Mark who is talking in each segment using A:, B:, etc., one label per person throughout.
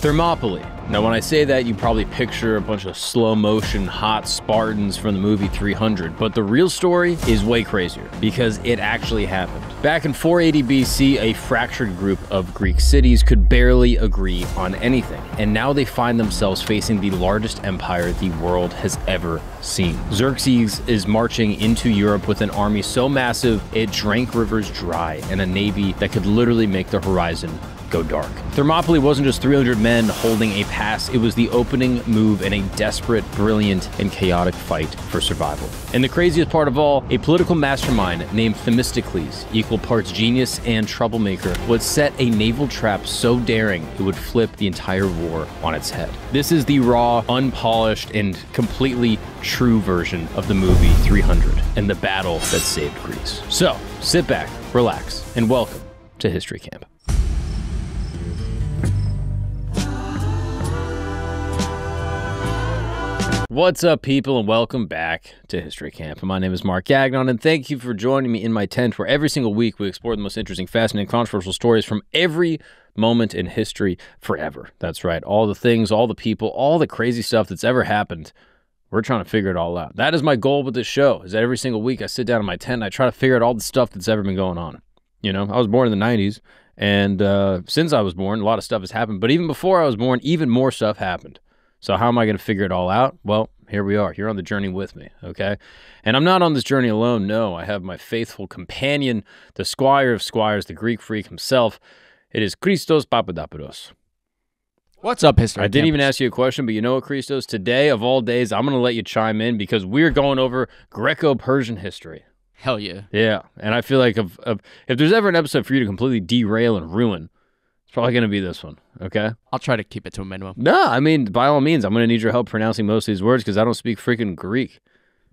A: Thermopylae. Now, when I say that, you probably picture a bunch of slow-motion, hot Spartans from the movie 300, but the real story is way crazier, because it actually happened. Back in 480 BC, a fractured group of Greek cities could barely agree on anything, and now they find themselves facing the largest empire the world has ever seen. Xerxes is marching into Europe with an army so massive, it drank rivers dry, and a navy that could literally make the horizon go dark. Thermopylae wasn't just 300 men holding a pass, it was the opening move in a desperate, brilliant, and chaotic fight for survival. And the craziest part of all, a political mastermind named Themistocles, equal parts genius and troublemaker, would set a naval trap so daring it would flip the entire war on its head. This is the raw, unpolished, and completely true version of the movie 300 and the battle that saved Greece. So, sit back, relax, and welcome to History Camp. What's up, people, and welcome back to History Camp. My name is Mark Gagnon, and thank you for joining me in my tent, where every single week we explore the most interesting, fascinating, controversial stories from every moment in history forever. That's right, all the things, all the people, all the crazy stuff that's ever happened. We're trying to figure it all out. That is my goal with this show, is that every single week I sit down in my tent and I try to figure out all the stuff that's ever been going on. You know, I was born in the 90s, and since I was born, a lot of stuff has happened. But even before I was born, even more stuff happened. So how am I going to figure it all out? Well, here we are. You're on the journey with me, okay? And I'm not on this journey alone, no. I have my faithful companion, the squire of squires, the Greek freak himself. It is Christos Papadopoulos.
B: What's up, History
A: I didn't even ask you a question, but you know what, Christos? Today, of all days, I'm going to let you chime in because we're going over Greco-Persian history.
B: Hell yeah.
A: Yeah, and I feel like if there's ever an episode for you to completely derail and ruin, it's probably going to be this one, okay?
B: I'll try to keep it to a minimum.
A: No, I mean, by all means, I'm going to need your help pronouncing most of these words because I don't speak freaking Greek.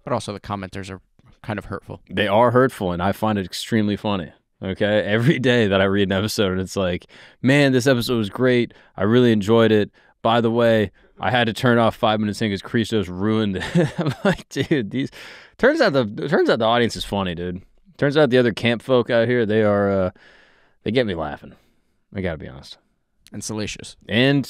B: But also the commenters are kind of hurtful.
A: They are hurtful, and I find it extremely funny, okay? Every day that I read an episode, and it's like, man, this episode was great. I really enjoyed it. By the way, I had to turn off 5 minutes in because Christos ruined it. I'm like, dude, these... Turns out the audience is funny, dude. Turns out the other camp folk out here, they get me laughing. I gotta be honest.
B: And salacious.
A: And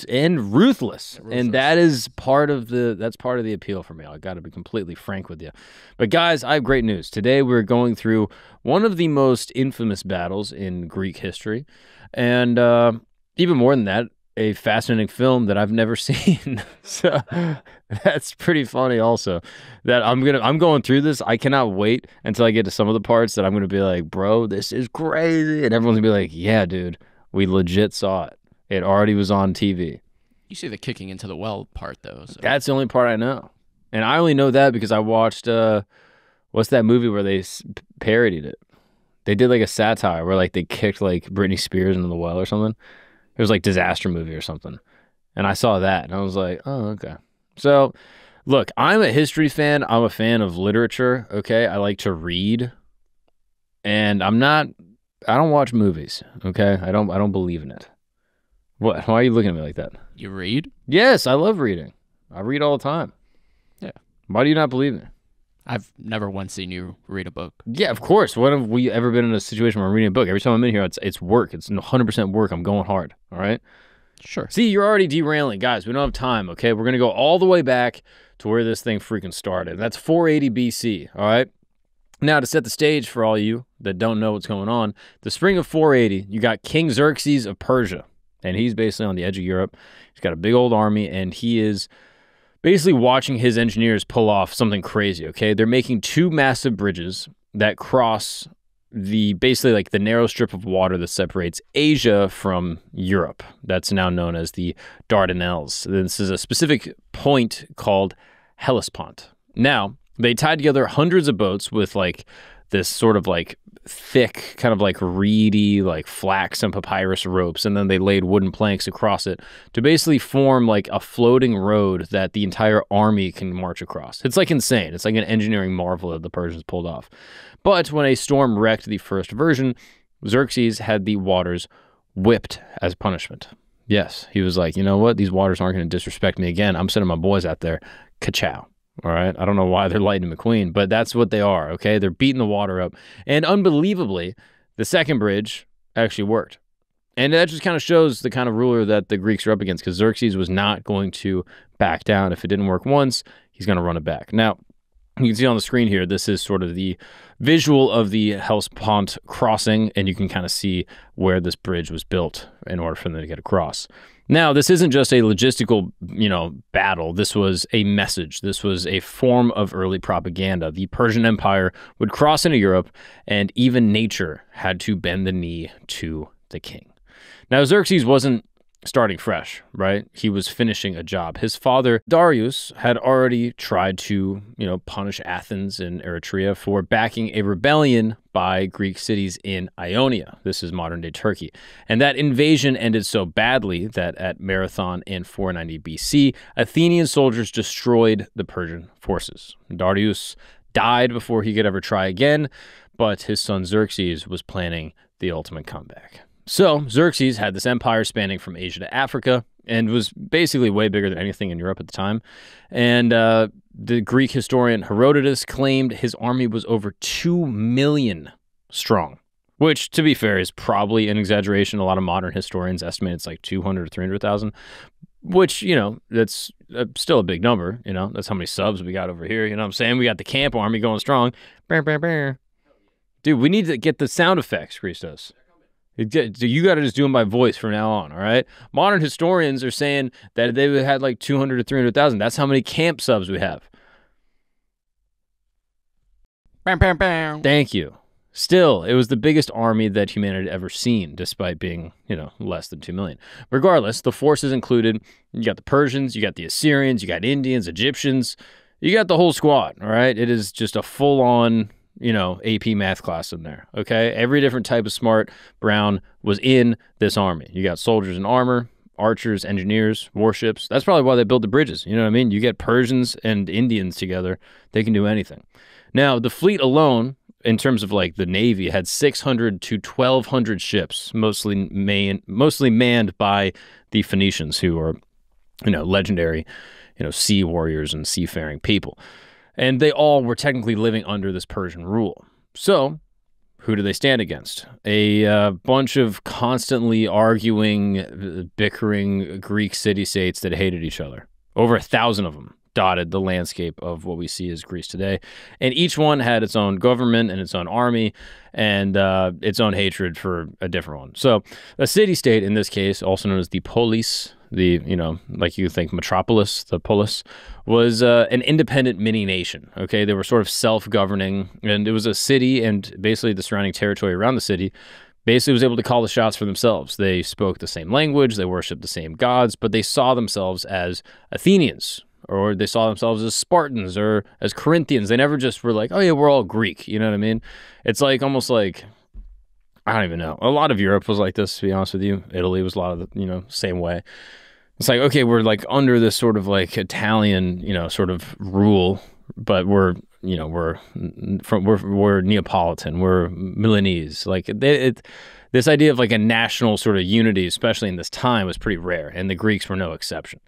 A: ruthless. And that is part of the appeal for me. I gotta be completely frank with you. But guys, I have great news. Today we're going through one of the most infamous battles in Greek history. And even more than that, a fascinating film that I've never seen. So that's pretty funny also. That I'm going through this. I cannot wait until I get to some of the parts that I'm gonna be like, bro, this is crazy. And everyone's gonna be like, yeah, dude, we legit saw it. It already was on TV.
B: You see the kicking into the well part, though. So.
A: That's the only part I know. And I only know that because I watched, what's that movie where they parodied it? They did like a satire where like they kicked like Britney Spears into the well or something. It was like Disaster Movie or something. And I saw that and I was like, oh, okay. So look, I'm a history fan. I'm a fan of literature, okay? I like to read. And I don't watch movies, okay? I don't believe in it. What? Why are you looking at me like that?
B: You read?
A: Yes, I love reading. I read all the time.
B: Yeah.
A: Why do you not believe me?
B: I've never once seen you read a book.
A: Yeah, of course. When have we ever been in a situation where I'm reading a book? Every time I'm in here, it's work. It's 100% work. I'm going hard, all right?
B: Sure.
A: See, you're already derailing. Guys, we don't have time, okay? We're going to go all the way back to where this thing freaking started. That's 480 BC, all right? Now, to set the stage for all you that don't know what's going on, the spring of 480, you got King Xerxes of Persia, and he's basically on the edge of Europe. He's got a big old army, and he is basically watching his engineers pull off something crazy, okay? They're making two massive bridges that cross basically like the narrow strip of water that separates Asia from Europe. That's now known as the Dardanelles. This is a specific point called Hellespont. Now, they tied together hundreds of boats with like this sort of like thick, kind of like reedy, like flax and papyrus ropes, and then they laid wooden planks across it to basically form like a floating road that the entire army can march across. It's like insane. It's like an engineering marvel that the Persians pulled off. But when a storm wrecked the first version, Xerxes had the waters whipped as punishment. Yes, he was like, you know what? These waters aren't going to disrespect me again. I'm sending my boys out there. Ka-chow. All right. I don't know why they're Lightning McQueen, but that's what they are. Okay. They're beating the water up. And unbelievably, the second bridge actually worked. And that just kind of shows the kind of ruler that the Greeks are up against, because Xerxes was not going to back down. If it didn't work once, he's going to run it back. Now, you can see on the screen here, this is sort of the visual of the Hellespont crossing, and you can kind of see where this bridge was built in order for them to get across. Now, this isn't just a logistical, battle. This was a message. This was a form of early propaganda. The Persian Empire would cross into Europe, and even nature had to bend the knee to the king. Now, Xerxes wasn't starting fresh, right? He was finishing a job. His father, Darius, had already tried to, punish Athens and Eretria for backing a rebellion by Greek cities in Ionia. This is modern-day Turkey. And that invasion ended so badly that at Marathon in 490 BC, Athenian soldiers destroyed the Persian forces. Darius died before he could ever try again, but his son Xerxes was planning the ultimate comeback. So Xerxes had this empire spanning from Asia to Africa and was basically way bigger than anything in Europe at the time. And the Greek historian Herodotus claimed his army was over 2 million strong, which, to be fair, is probably an exaggeration. A lot of modern historians estimate it's like 200 or 300,000, which, that's still a big number. That's how many subs we got over here. You know what I'm saying? We got the camp army going strong. Dude, we need to get the sound effects, Christos. You got to just do them by voice from now on, all right? Modern historians are saying that they had like 200 to 300,000. That's how many camp subs we have. Thank you. Still, it was the biggest army that humanity had ever seen, despite being, less than 2 million. Regardless, the forces included, you got the Persians, you got the Assyrians, you got Indians, Egyptians, you got the whole squad, all right? It is just a full-on, AP math class in there, okay? Every different type of smart brown was in this army. You got soldiers in armor, archers, engineers, warships. That's probably why they built the bridges. You know what I mean? You get Persians and Indians together, they can do anything. Now, the fleet alone, in terms of like the Navy, had 600 to 1,200 ships, mostly manned by the Phoenicians, who are, legendary, sea warriors and seafaring people. And they all were technically living under this Persian rule. So, who do they stand against? A bunch of constantly arguing, bickering Greek city-states that hated each other. Over 1,000 of them dotted the landscape of what we see as Greece today. And each one had its own government and its own army and its own hatred for a different one. So, a city-state, in this case, also known as the polis, like you think metropolis, the polis, was an independent mini-nation, okay? They were sort of self-governing, and it was a city, and basically the surrounding territory around the city basically was able to call the shots for themselves. They spoke the same language, they worshiped the same gods, but they saw themselves as Athenians, or they saw themselves as Spartans, or as Corinthians. They never just were like, oh yeah, we're all Greek, you know what I mean? It's like almost like, I don't even know. A lot of Europe was like this, to be honest with you. Italy was a lot of the, same way. It's like, okay, we're like under this sort of like Italian, sort of rule, but we're Neapolitan, we're Milanese. Like this idea of like a national sort of unity, especially in this time, was pretty rare, and the Greeks were no exception.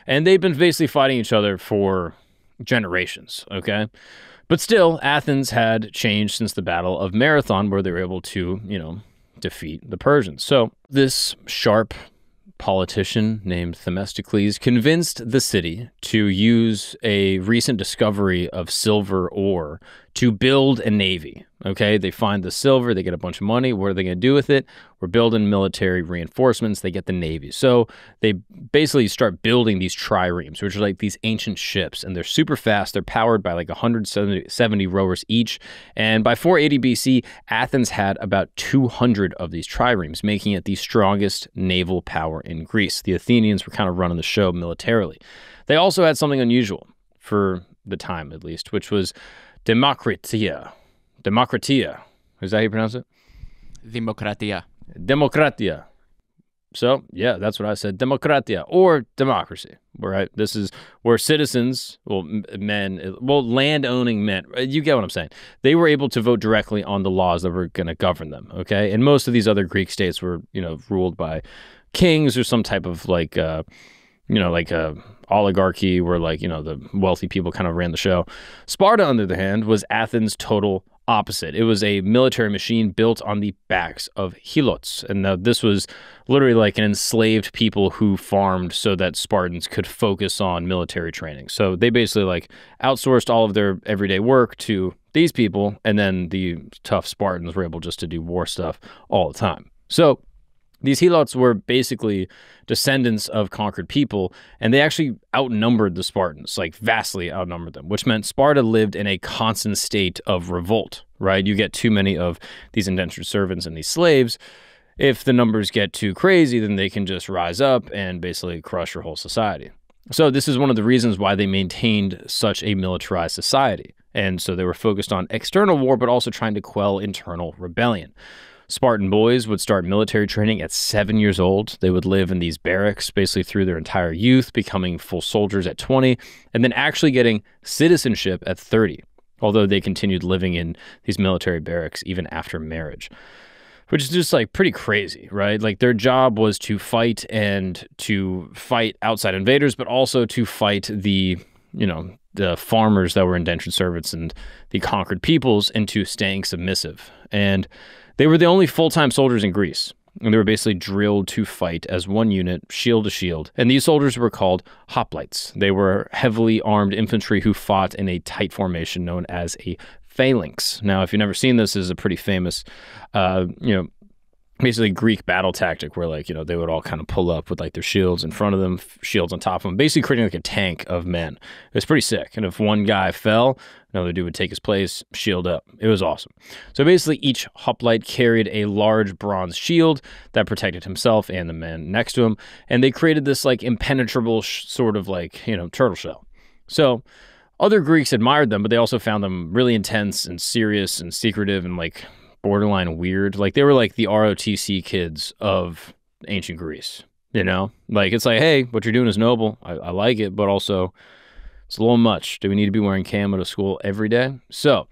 A: And they've been basically fighting each other for generations, okay? But still, Athens had changed since the Battle of Marathon, where they were able to, defeat the Persians. So this sharp politician named Themistocles convinced the city to use a recent discovery of silver ore to build a navy. Okay, they find the silver, they get a bunch of money. What are they going to do with it? We're building military reinforcements. They get the navy. So they basically start building these triremes, which are like these ancient ships, and they're super fast. They're powered by like 170 rowers each. And by 480 BC, Athens had about 200 of these triremes, making it the strongest naval power in Greece. The Athenians were kind of running the show militarily. They also had something unusual for the time, at least, which was Demokratia. Demokratia. Is that how you pronounce it?
B: Demokratia.
A: Demokratia. So, yeah, that's what I said. Demokratia, or democracy, right? This is where citizens, land-owning men, you get what I'm saying. They were able to vote directly on the laws that were going to govern them, okay? And most of these other Greek states were, ruled by kings or some type of like a oligarchy where the wealthy people kind of ran the show. Sparta, on the other hand, was Athens' total opposite. It was a military machine built on the backs of helots. And this was literally like an enslaved people who farmed so that Spartans could focus on military training. So they basically like outsourced all of their everyday work to these people, and then the tough Spartans were able just to do war stuff all the time. So these helots were basically descendants of conquered people, and they actually outnumbered the Spartans, like vastly outnumbered them, which meant Sparta lived in a constant state of revolt, right? You get too many of these indentured servants and these slaves. If the numbers get too crazy, then they can just rise up and basically crush your whole society. So this is one of the reasons why they maintained such a militarized society. And so they were focused on external war, but also trying to quell internal rebellion. Spartan boys would start military training at 7 years old. They would live in these barracks basically through their entire youth, becoming full soldiers at 20, and then actually getting citizenship at 30, although they continued living in these military barracks even after marriage, which is just like pretty crazy, right? Like their job was to fight and to fight outside invaders, but also to fight the farmers that were indentured servants and the conquered peoples into staying submissive. And they were the only full-time soldiers in Greece, and they were basically drilled to fight as one unit, shield to shield. And these soldiers were called hoplites. They were heavily armed infantry who fought in a tight formation known as a phalanx. Now, if you've never seen this, this is a pretty famous, basically Greek battle tactic where they would all kind of pull up with like their shields in front of them, shields on top of them, basically creating like a tank of men. It was pretty sick. And if one guy fell, another dude would take his place, shield up. It was awesome. So basically each hoplite carried a large bronze shield that protected himself and the men next to him. And they created this like impenetrable sort of like, turtle shell. So other Greeks admired them, but they also found them really intense and serious and secretive and like borderline weird. Like they were like the ROTC kids of ancient Greece, like it's like, hey, what you're doing is noble. I like it, but also it's a little much. Do we need to be wearing camo to school every day? So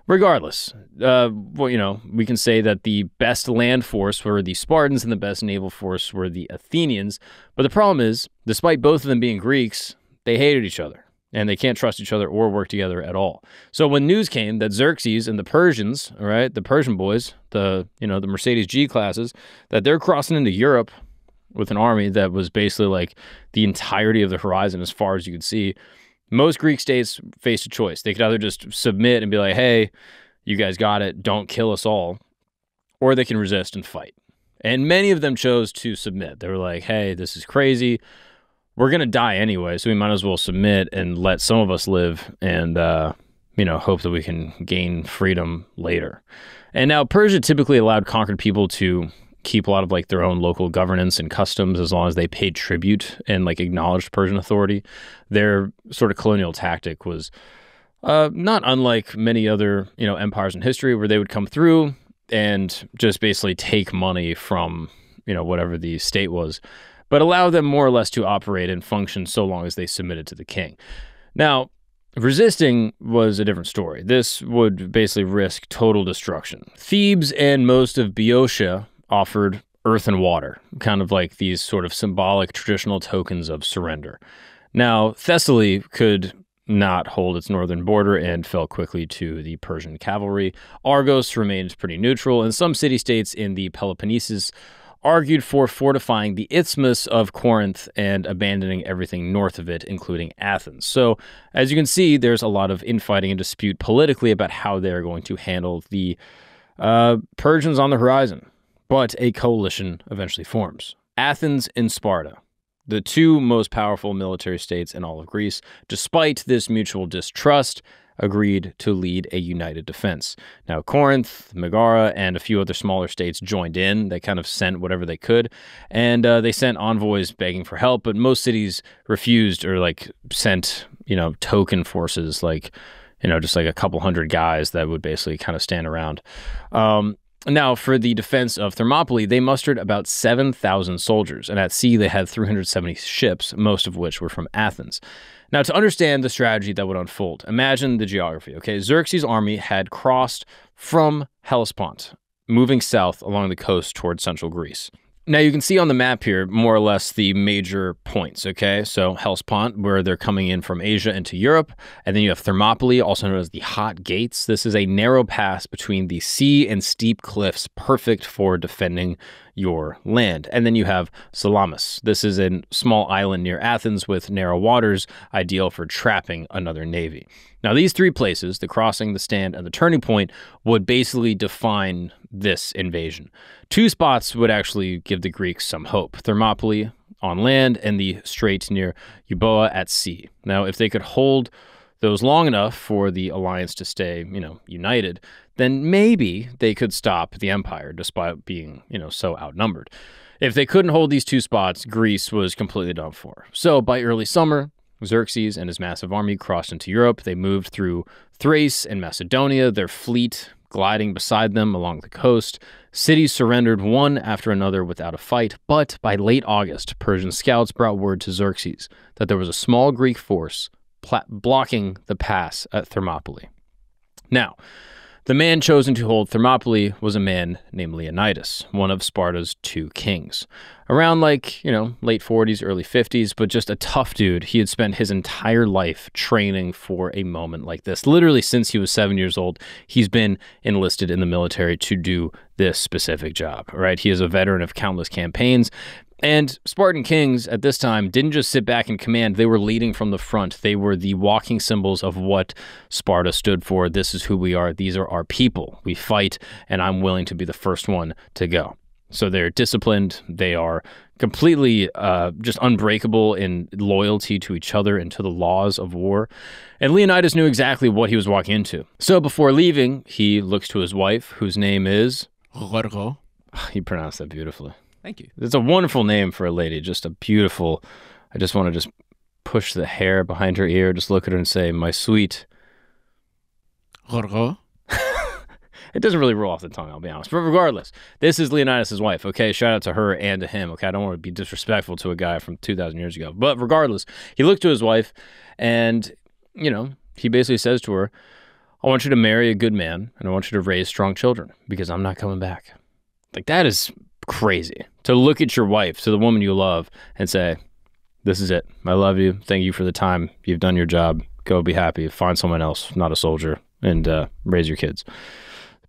A: regardless, we can say that the best land force were the Spartans and the best naval force were the Athenians. But the problem is, despite both of them being Greeks, they hated each other. And they can't trust each other or work together at all. So when news came that Xerxes and the Persians, all right, the Persian boys, the Mercedes G classes, that they're crossing into Europe with an army that was basically like the entirety of the horizon as far as you could see, most Greek states faced a choice. They could either just submit and be like, hey, you guys got it, don't kill us all, or they can resist and fight. And many of them chose to submit. They were like, hey, this is crazy. We're going to die anyway, so we might as well submit and let some of us live and, hope that we can gain freedom later. And now Persia typically allowed conquered people to keep a lot of like their own local governance and customs as long as they paid tribute and like acknowledged Persian authority. Their sort of colonial tactic was not unlike many other, empires in history where they would come through and just basically take money from, whatever the state was, but allow them more or less to operate and function so long as they submitted to the king. Now, resisting was a different story. This would basically risk total destruction. Thebes and most of Boeotia offered earth and water, kind of like these sort of symbolic traditional tokens of surrender. Now, Thessaly could not hold its northern border and fell quickly to the Persian cavalry. Argos remained pretty neutral, and some city-states in the Peloponnesus argued for fortifying the isthmus of Corinth and abandoning everything north of it, including Athens. So, as you can see, there's a lot of infighting and dispute politically about how they're going to handle the Persians on the horizon. But a coalition eventually forms. Athens and Sparta, the two most powerful military states in all of Greece, despite this mutual distrust, agreed to lead a united defense. Now, Corinth, Megara, and a few other smaller states joined in. They kind of sent whatever they could, and they sent envoys begging for help, but most cities refused or, sent, token forces, just like a couple hundred guys that would basically kind of stand around. Now, for the defense of Thermopylae, they mustered about 7,000 soldiers, and at sea they had 370 ships, most of which were from Athens. Now, to understand the strategy that would unfold, imagine the geography, okay? Xerxes' army had crossed from Hellespont, moving south along the coast towards central Greece. Now, you can see on the map here, more or less, the major points, okay? So, Hellespont, where they're coming in from Asia into Europe. And then you have Thermopylae, also known as the Hot Gates. This is a narrow pass between the sea and steep cliffs, perfect for defending your land. And then you have Salamis. This is a small island near Athens with narrow waters, ideal for trapping another navy. Now, these three places, the crossing, the stand, and the turning point, would basically define this invasion. Two spots would actually give the Greeks some hope: Thermopylae on land and the strait near Euboea at sea. Now, if they could hold those long enough for the alliance to stay, united, then maybe they could stop the empire despite being, so outnumbered. If they couldn't hold these two spots, Greece was completely done for. So by early summer, Xerxes and his massive army crossed into Europe. They moved through Thrace and Macedonia, their fleet gliding beside them along the coast. Cities surrendered one after another without a fight, but by late August, Persian scouts brought word to Xerxes that there was a small Greek force blocking the pass at Thermopylae. Now, the man chosen to hold Thermopylae was a man named Leonidas, one of Sparta's two kings. Around late 40s, early 50s, but just a tough dude. He had spent his entire life training for a moment like this. Literally since he was 7 years old, he's been enlisted in the military to do this specific job, right? He is a veteran of countless campaigns. And Spartan kings at this time didn't just sit back and command. They were leading from the front. They were the walking symbols of what Sparta stood for. This is who we are. These are our people. We fight, and I'm willing to be the first one to go. So they're disciplined. They are completely just unbreakable in loyalty to each other and to the laws of war. And Leonidas knew exactly what he was walking into. So before leaving, he looks to his wife, whose name is...
B: Gorgo.
A: He pronounced that beautifully.
B: Thank you.
A: It's a wonderful name for a lady, just a beautiful, I just want to just push the hair behind her ear, just look at her and say, my sweet.
B: Gorgo.
A: It doesn't really roll off the tongue, I'll be honest. But regardless, this is Leonidas' wife, okay? Shout out to her and to him, okay? I don't want to be disrespectful to a guy from 2,000 years ago. But regardless, he looked to his wife and, he basically says to her, I want you to marry a good man and I want you to raise strong children because I'm not coming back. Like, that is crazy to look at your wife, to the woman you love, and say, this is it. I love you. Thank you for the time. You've done your job. Go be happy. Find someone else, not a soldier, and raise your kids.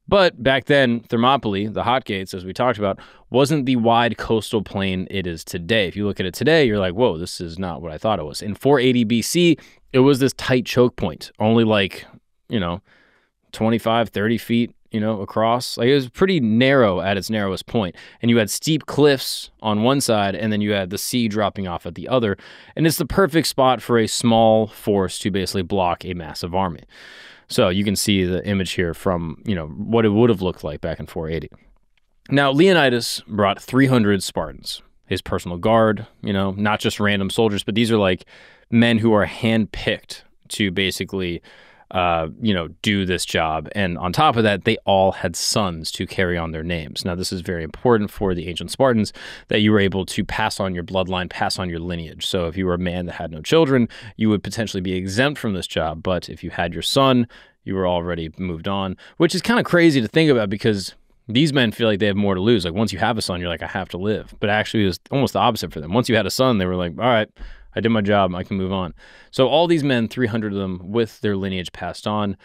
A: But back then, Thermopylae, the Hot Gates, as we talked about, wasn't the wide coastal plain it is today. If you look at it today, you're like, whoa, this is not what I thought it was. In 480 BC, it was this tight choke point, only 25, 30 feet, across. Like, it was pretty narrow at its narrowest point. And you had steep cliffs on one side, and then you had the sea dropping off at the other. And it's the perfect spot for a small force to basically block a massive army. So you can see the image here from, what it would have looked like back in 480. Now, Leonidas brought 300 Spartans, his personal guard, not just random soldiers, but these are like men who are handpicked to basically do this job. And on top of that, they all had sons to carry on their names. Now, this is very important for the ancient Spartans, that you were able to pass on your bloodline, pass on your lineage. So if you were a man that had no children, you would potentially be exempt from this job. But if you had your son, you were already moved on, which is kind of crazy to think about because these men feel like they have more to lose. Like, once you have a son, you're like, I have to live. But actually, it was almost the opposite for them. Once you had a son, they were like, all right, I did my job. I can move on. So all these men, 300 of them, with their lineage passed on.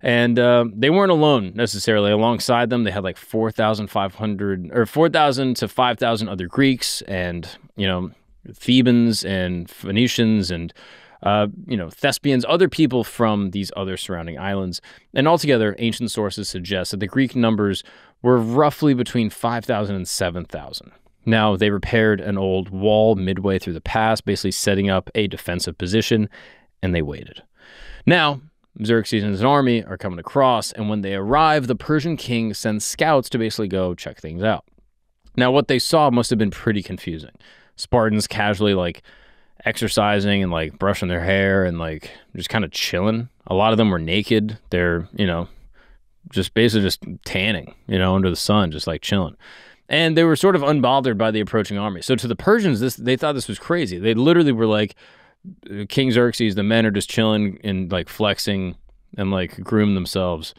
A: And they weren't alone necessarily. Alongside them, they had like 4,500 or 4,000 to 5,000 other Greeks and, Thebans and Phoenicians and, Thespians, other people from these other surrounding islands. And altogether, ancient sources suggest that the Greek numbers were roughly between 5,000 and 7,000. Now, they repaired an old wall midway through the pass, basically setting up a defensive position, and they waited. Now, Xerxes and his army are coming across, and when they arrive, the Persian king sends scouts to basically go check things out. Now, what they saw must have been pretty confusing. Spartans casually, exercising and, brushing their hair and, just kind of chilling. A lot of them were naked. They're, just basically just tanning, under the sun, just, chilling. And they were sort of unbothered by the approaching army. So to the Persians, they thought this was crazy. They literally were like, King Xerxes, the men are just chilling and flexing and groom themselves.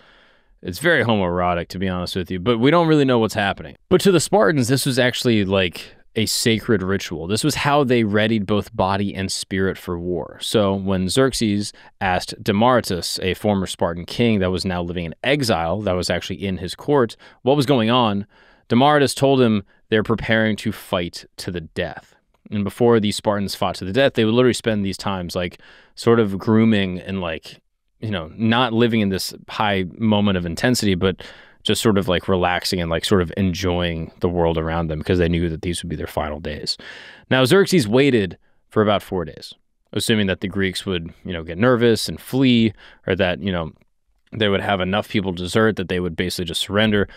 A: It's very homoerotic, to be honest with you, but we don't really know what's happening. But to the Spartans, this was actually like a sacred ritual. This was how they readied both body and spirit for war. So when Xerxes asked Demaratus, a former Spartan king that was now living in exile, that was actually in his court, what was going on, Demaratus told him they're preparing to fight to the death. And before these Spartans fought to the death, they would literally spend these times like sort of grooming and like, you know, not living in this high moment of intensity, but just sort of like relaxing and like sort of enjoying the world around them because they knew that these would be their final days. Now, Xerxes waited for about 4 days, assuming that the Greeks would, you know, get nervous and flee, or that, you know, they would have enough people desert that they would basically just surrender.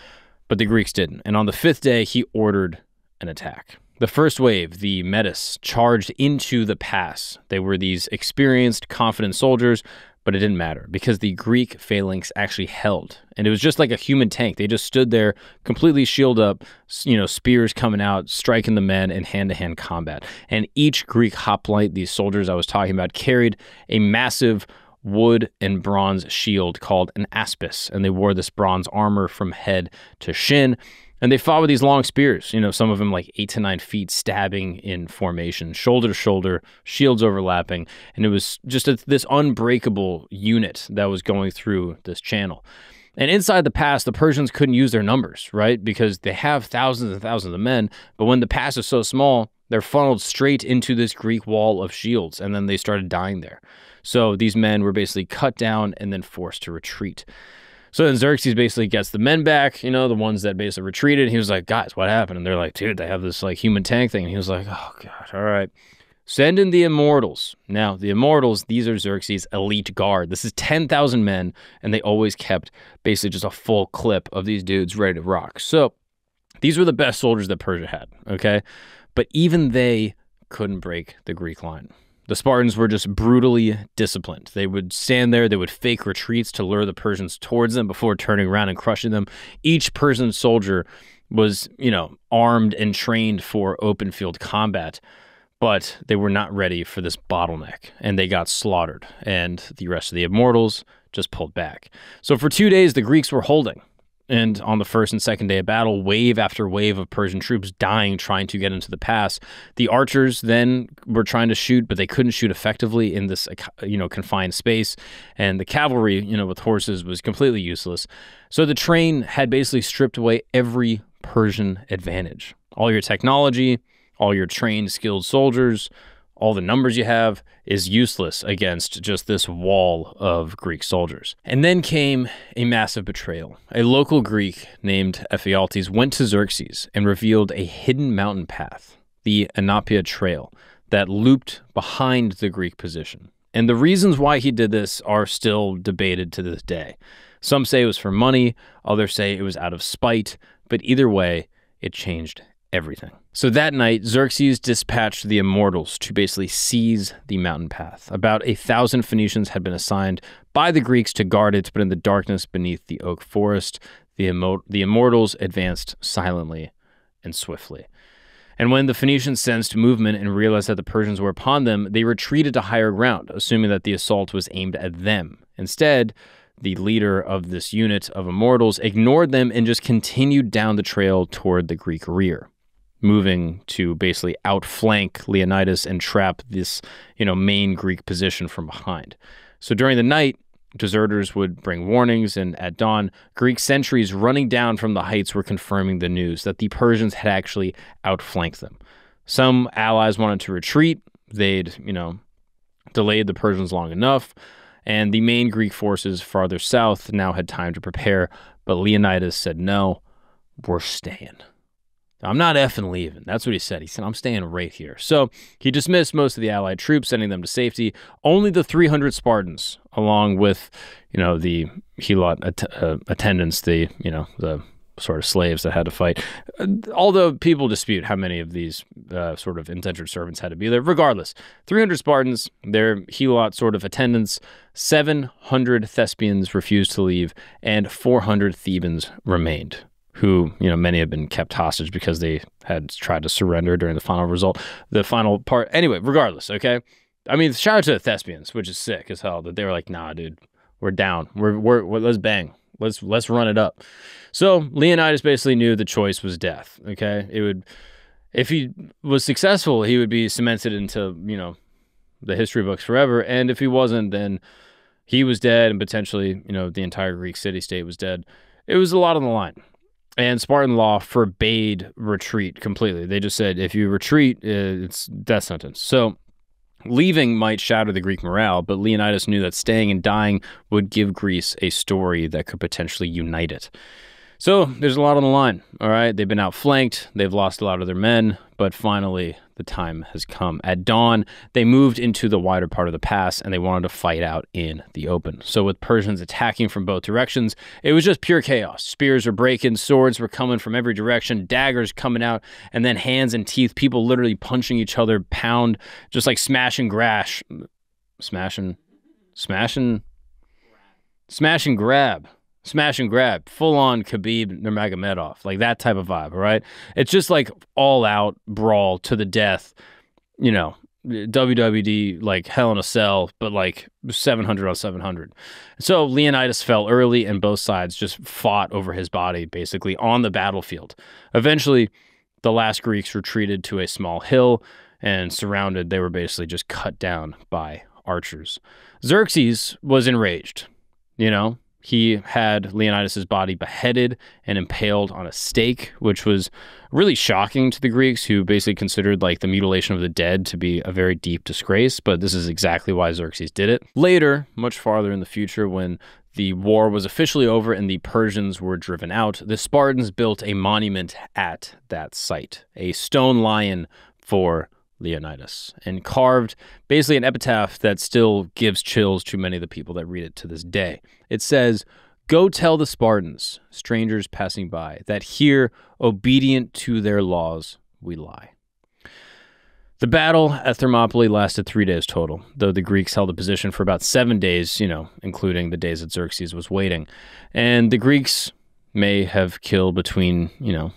A: But the Greeks didn't. And on the 5th day, he ordered an attack. The first wave, the Metis, charged into the pass. They were these experienced, confident soldiers, but it didn't matter because the Greek phalanx actually held. And it was just like a human tank. They just stood there completely shield up, you know, spears coming out, striking the men in hand-to-hand combat. And each Greek hoplite, these soldiers I was talking about, carried a massive wood and bronze shield called an aspis. And they wore this bronze armor from head to shin. And they fought with these long spears, you know, some of them like 8 to 9 feet, stabbing in formation, shoulder to shoulder, shields overlapping. And it was just this unbreakable unit that was going through this channel. And inside the pass, the Persians couldn't use their numbers, right? Because they have thousands and thousands of men. But when the pass is so small, they're funneled straight into this Greek wall of shields. And then they started dying there. So these men were basically cut down and then forced to retreat. So then Xerxes basically gets the men back, you know, the ones that basically retreated. He was like, guys, what happened? And they're like, dude, they have this like human tank thing. And he was like, oh, God, all right. Send in the Immortals. Now, the Immortals, these are Xerxes' elite guard. This is 10,000 men, and they always kept basically just a full clip of these dudes ready to rock. So these were the best soldiers that Persia had, okay? But even they couldn't break the Greek line. The Spartans were just brutally disciplined. They would stand there, they would fake retreats to lure the Persians towards them before turning around and crushing them. Each Persian soldier was, you know, armed and trained for open field combat, but they were not ready for this bottleneck, and they got slaughtered, and the rest of the Immortals just pulled back. So for 2 days, the Greeks were holding. And on the first and second day of battle, wave after wave of Persian troops dying trying to get into the pass. The archers then were trying to shoot, but they couldn't shoot effectively in this, you know, confined space. And the cavalry, you know, with horses was completely useless. So the train had basically stripped away every Persian advantage. All your technology, all your trained, skilled soldiers, all the numbers you have is useless against just this wall of Greek soldiers. And then came a massive betrayal. A local Greek named Ephialtes went to Xerxes and revealed a hidden mountain path, the Anapia Trail, that looped behind the Greek position. And the reasons why he did this are still debated to this day. Some say it was for money, others say it was out of spite, but either way, it changed everything. So that night, Xerxes dispatched the Immortals to basically seize the mountain path. About 1,000 Phoenicians had been assigned by the Greeks to guard it, but in the darkness beneath the oak forest, the Immortals advanced silently and swiftly. And when the Phoenicians sensed movement and realized that the Persians were upon them, they retreated to higher ground, assuming that the assault was aimed at them. Instead, the leader of this unit of Immortals ignored them and just continued down the trail toward the Greek rear, moving to basically outflank Leonidas and trap this, you know, main Greek position from behind. So during the night, deserters would bring warnings, and at dawn, Greek sentries running down from the heights were confirming the news that the Persians had actually outflanked them. Some allies wanted to retreat. They'd, you know, delayed the Persians long enough, and the main Greek forces farther south now had time to prepare, but Leonidas said, no, we're staying. I'm not effing leaving. That's what he said. He said, I'm staying right here. So he dismissed most of the allied troops, sending them to safety. Only the 300 Spartans, along with, you know, the helot attendants, the, you know, the sort of slaves that had to fight. Although people dispute how many of these sort of indentured servants had to be there. Regardless, 300 Spartans, their helot sort of attendants, 700 Thespians refused to leave, and 400 Thebans remained, who, you know, many have been kept hostage because they had tried to surrender during the final part. Anyway, regardless, okay? I mean, shout out to the Thespians, which is sick as hell, that they were like, nah, dude, we're down. We're let's bang. let's run it up. So Leonidas basically knew the choice was death. Okay, if he was successful, he would be cemented into the history books forever, and if he wasn't, then he was dead, and potentially the entire Greek city-state was dead. It was a lot on the line. And Spartan law forbade retreat completely. They just said, if you retreat, it's death sentence. So leaving might shatter the Greek morale, but Leonidas knew that staying and dying would give Greece a story that could potentially unite it. So there's a lot on the line, all right? They've been outflanked. They've lost a lot of their men, but finally the time has come. At dawn, they moved into the wider part of the pass, and they wanted to fight out in the open. So with Persians attacking from both directions, it was just pure chaos. Spears were breaking, swords were coming from every direction, daggers coming out, and then hands and teeth, people literally punching each other, pound, just like smash and grab, full-on Khabib Nurmagomedov, like that type of vibe, all right? It's just like all-out brawl to the death, WWD, like Hell in a Cell, but like 700 on 700. So Leonidas fell early, and both sides just fought over his body, basically, on the battlefield. Eventually, the last Greeks retreated to a small hill, and surrounded, they were basically just cut down by archers. Xerxes was enraged, He had Leonidas' body beheaded and impaled on a stake, which was really shocking to the Greeks, who basically considered like the mutilation of the dead to be a very deep disgrace, but this is exactly why Xerxes did it. Later, much farther in the future, when the war was officially over and the Persians were driven out, the Spartans built a monument at that site, a stone lion for Leonidas, and carved basically an epitaph that still gives chills to many of the people that read it to this day. It says, "Go tell the Spartans, strangers passing by, that here, obedient to their laws, we lie." The battle at Thermopylae lasted 3 days total, though the Greeks held a position for about 7 days, including the days that Xerxes was waiting. And the Greeks may have killed between,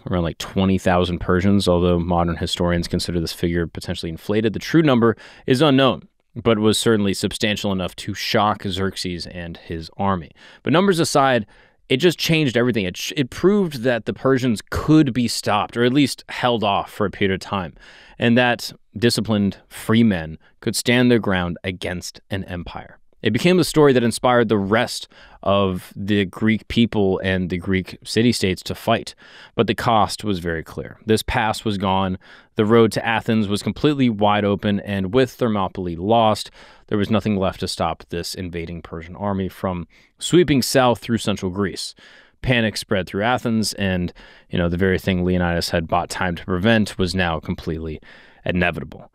A: around like 20,000 Persians, although modern historians consider this figure potentially inflated. The true number is unknown, but was certainly substantial enough to shock Xerxes and his army. But numbers aside, it just changed everything. It proved that the Persians could be stopped, or at least held off for a period of time, and that disciplined free men could stand their ground against an empire. It became the story that inspired the rest of the Greek people and the Greek city-states to fight. But the cost was very clear. This pass was gone. The road to Athens was completely wide open, and with Thermopylae lost, there was nothing left to stop this invading Persian army from sweeping south through central Greece. Panic spread through Athens, and the very thing Leonidas had bought time to prevent was now completely inevitable.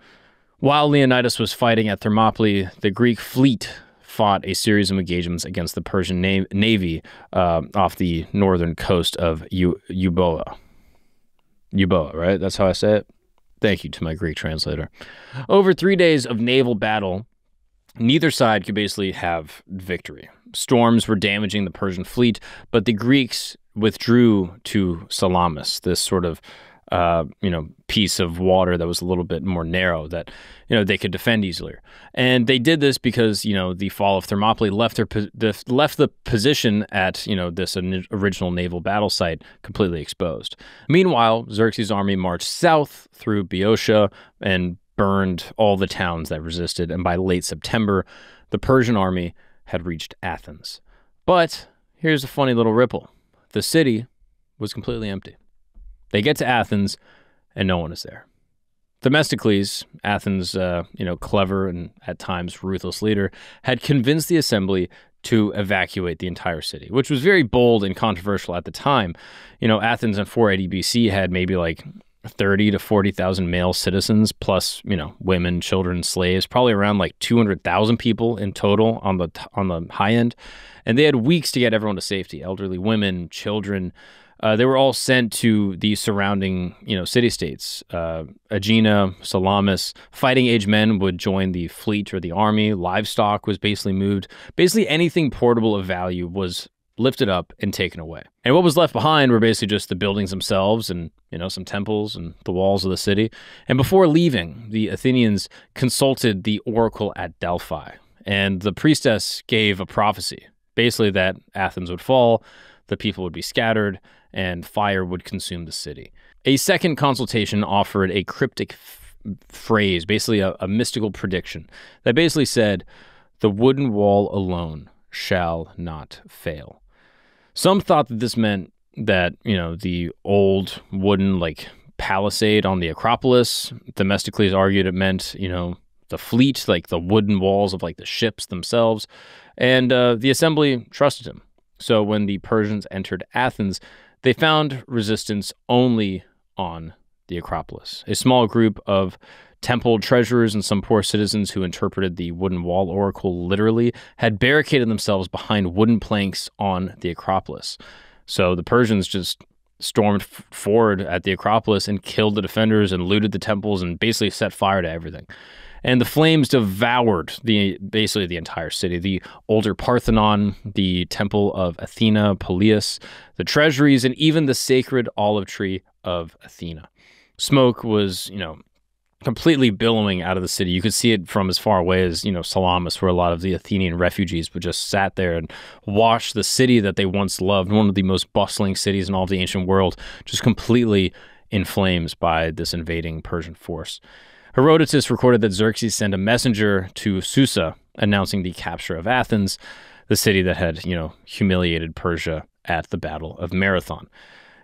A: While Leonidas was fighting at Thermopylae, the Greek fleet fought a series of engagements against the Persian navy off the northern coast of Euboea. Euboea, right? That's how I say it? Thank you to my Greek translator. Over 3 days of naval battle, neither side could basically have victory. Storms were damaging the Persian fleet, but the Greeks withdrew to Salamis, this sort of piece of water that was a little bit more narrow that, they could defend easier. And they did this because, the fall of Thermopylae left the position at, this original naval battle site completely exposed. Meanwhile, Xerxes' army marched south through Boeotia and burned all the towns that resisted. And by late September, the Persian army had reached Athens. But here's a funny little ripple. The city was completely empty. They get to Athens, and no one is there. Themistocles, Athens' clever and at times ruthless leader, had convinced the assembly to evacuate the entire city, which was very bold and controversial at the time. Athens in 480 BC had maybe like 30 to 40,000 male citizens, plus women, children, slaves, probably around like 200,000 people in total on the high end, and they had weeks to get everyone to safety. Elderly women, children. They were all sent to the surrounding, city-states. Aegina, Salamis. Fighting-age men would join the fleet or the army. Livestock was basically moved. Basically anything portable of value was lifted up and taken away. And what was left behind were basically just the buildings themselves and, some temples and the walls of the city. And before leaving, the Athenians consulted the oracle at Delphi. And the priestess gave a prophecy, Basically that Athens would fall, the people would be scattered, and fire would consume the city. A second consultation offered a cryptic phrase, basically a mystical prediction, that basically said, "The wooden wall alone shall not fail." Some thought that this meant that, the old wooden, palisade on the Acropolis. Themistocles argued it meant, the fleet, the wooden walls of, the ships themselves. And the assembly trusted him. So when the Persians entered Athens, they found resistance only on the Acropolis. A small group of temple treasurers and some poor citizens who interpreted the wooden wall oracle literally had barricaded themselves behind wooden planks on the Acropolis. So the Persians just stormed forward at the Acropolis and killed the defenders and looted the temples and basically set fire to everything. And the flames devoured basically the entire city. The older Parthenon, the temple of Athena, Peleus, the treasuries, and even the sacred olive tree of Athena. Smoke was, completely billowing out of the city. You could see it from as far away as, Salamis, where a lot of the Athenian refugees would just sat there and watch the city that they once loved, one of the most bustling cities in all of the ancient world, just completely in flames by this invading Persian force. Herodotus recorded that Xerxes sent a messenger to Susa announcing the capture of Athens, the city that had, humiliated Persia at the Battle of Marathon.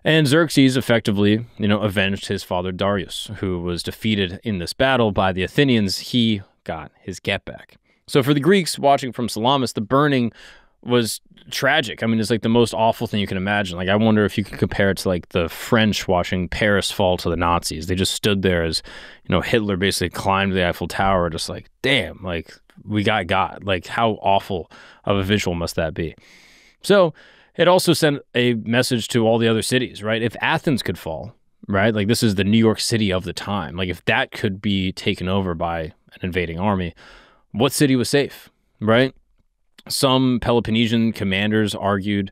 A: And Xerxes effectively, avenged his father Darius, who was defeated in this battle by the Athenians. He got his get back. So for the Greeks watching from Salamis, the burning was tragic. I mean, it's the most awful thing you can imagine. I wonder if you could compare it to the French watching Paris fall to the Nazis. They just stood there as, Hitler basically climbed the Eiffel Tower, just damn, we got God. How awful of a visual must that be? So it also sent a message to all the other cities, right? If Athens could fall, right? This is the New York City of the time. If that could be taken over by an invading army, what city was safe, right? Some Peloponnesian commanders argued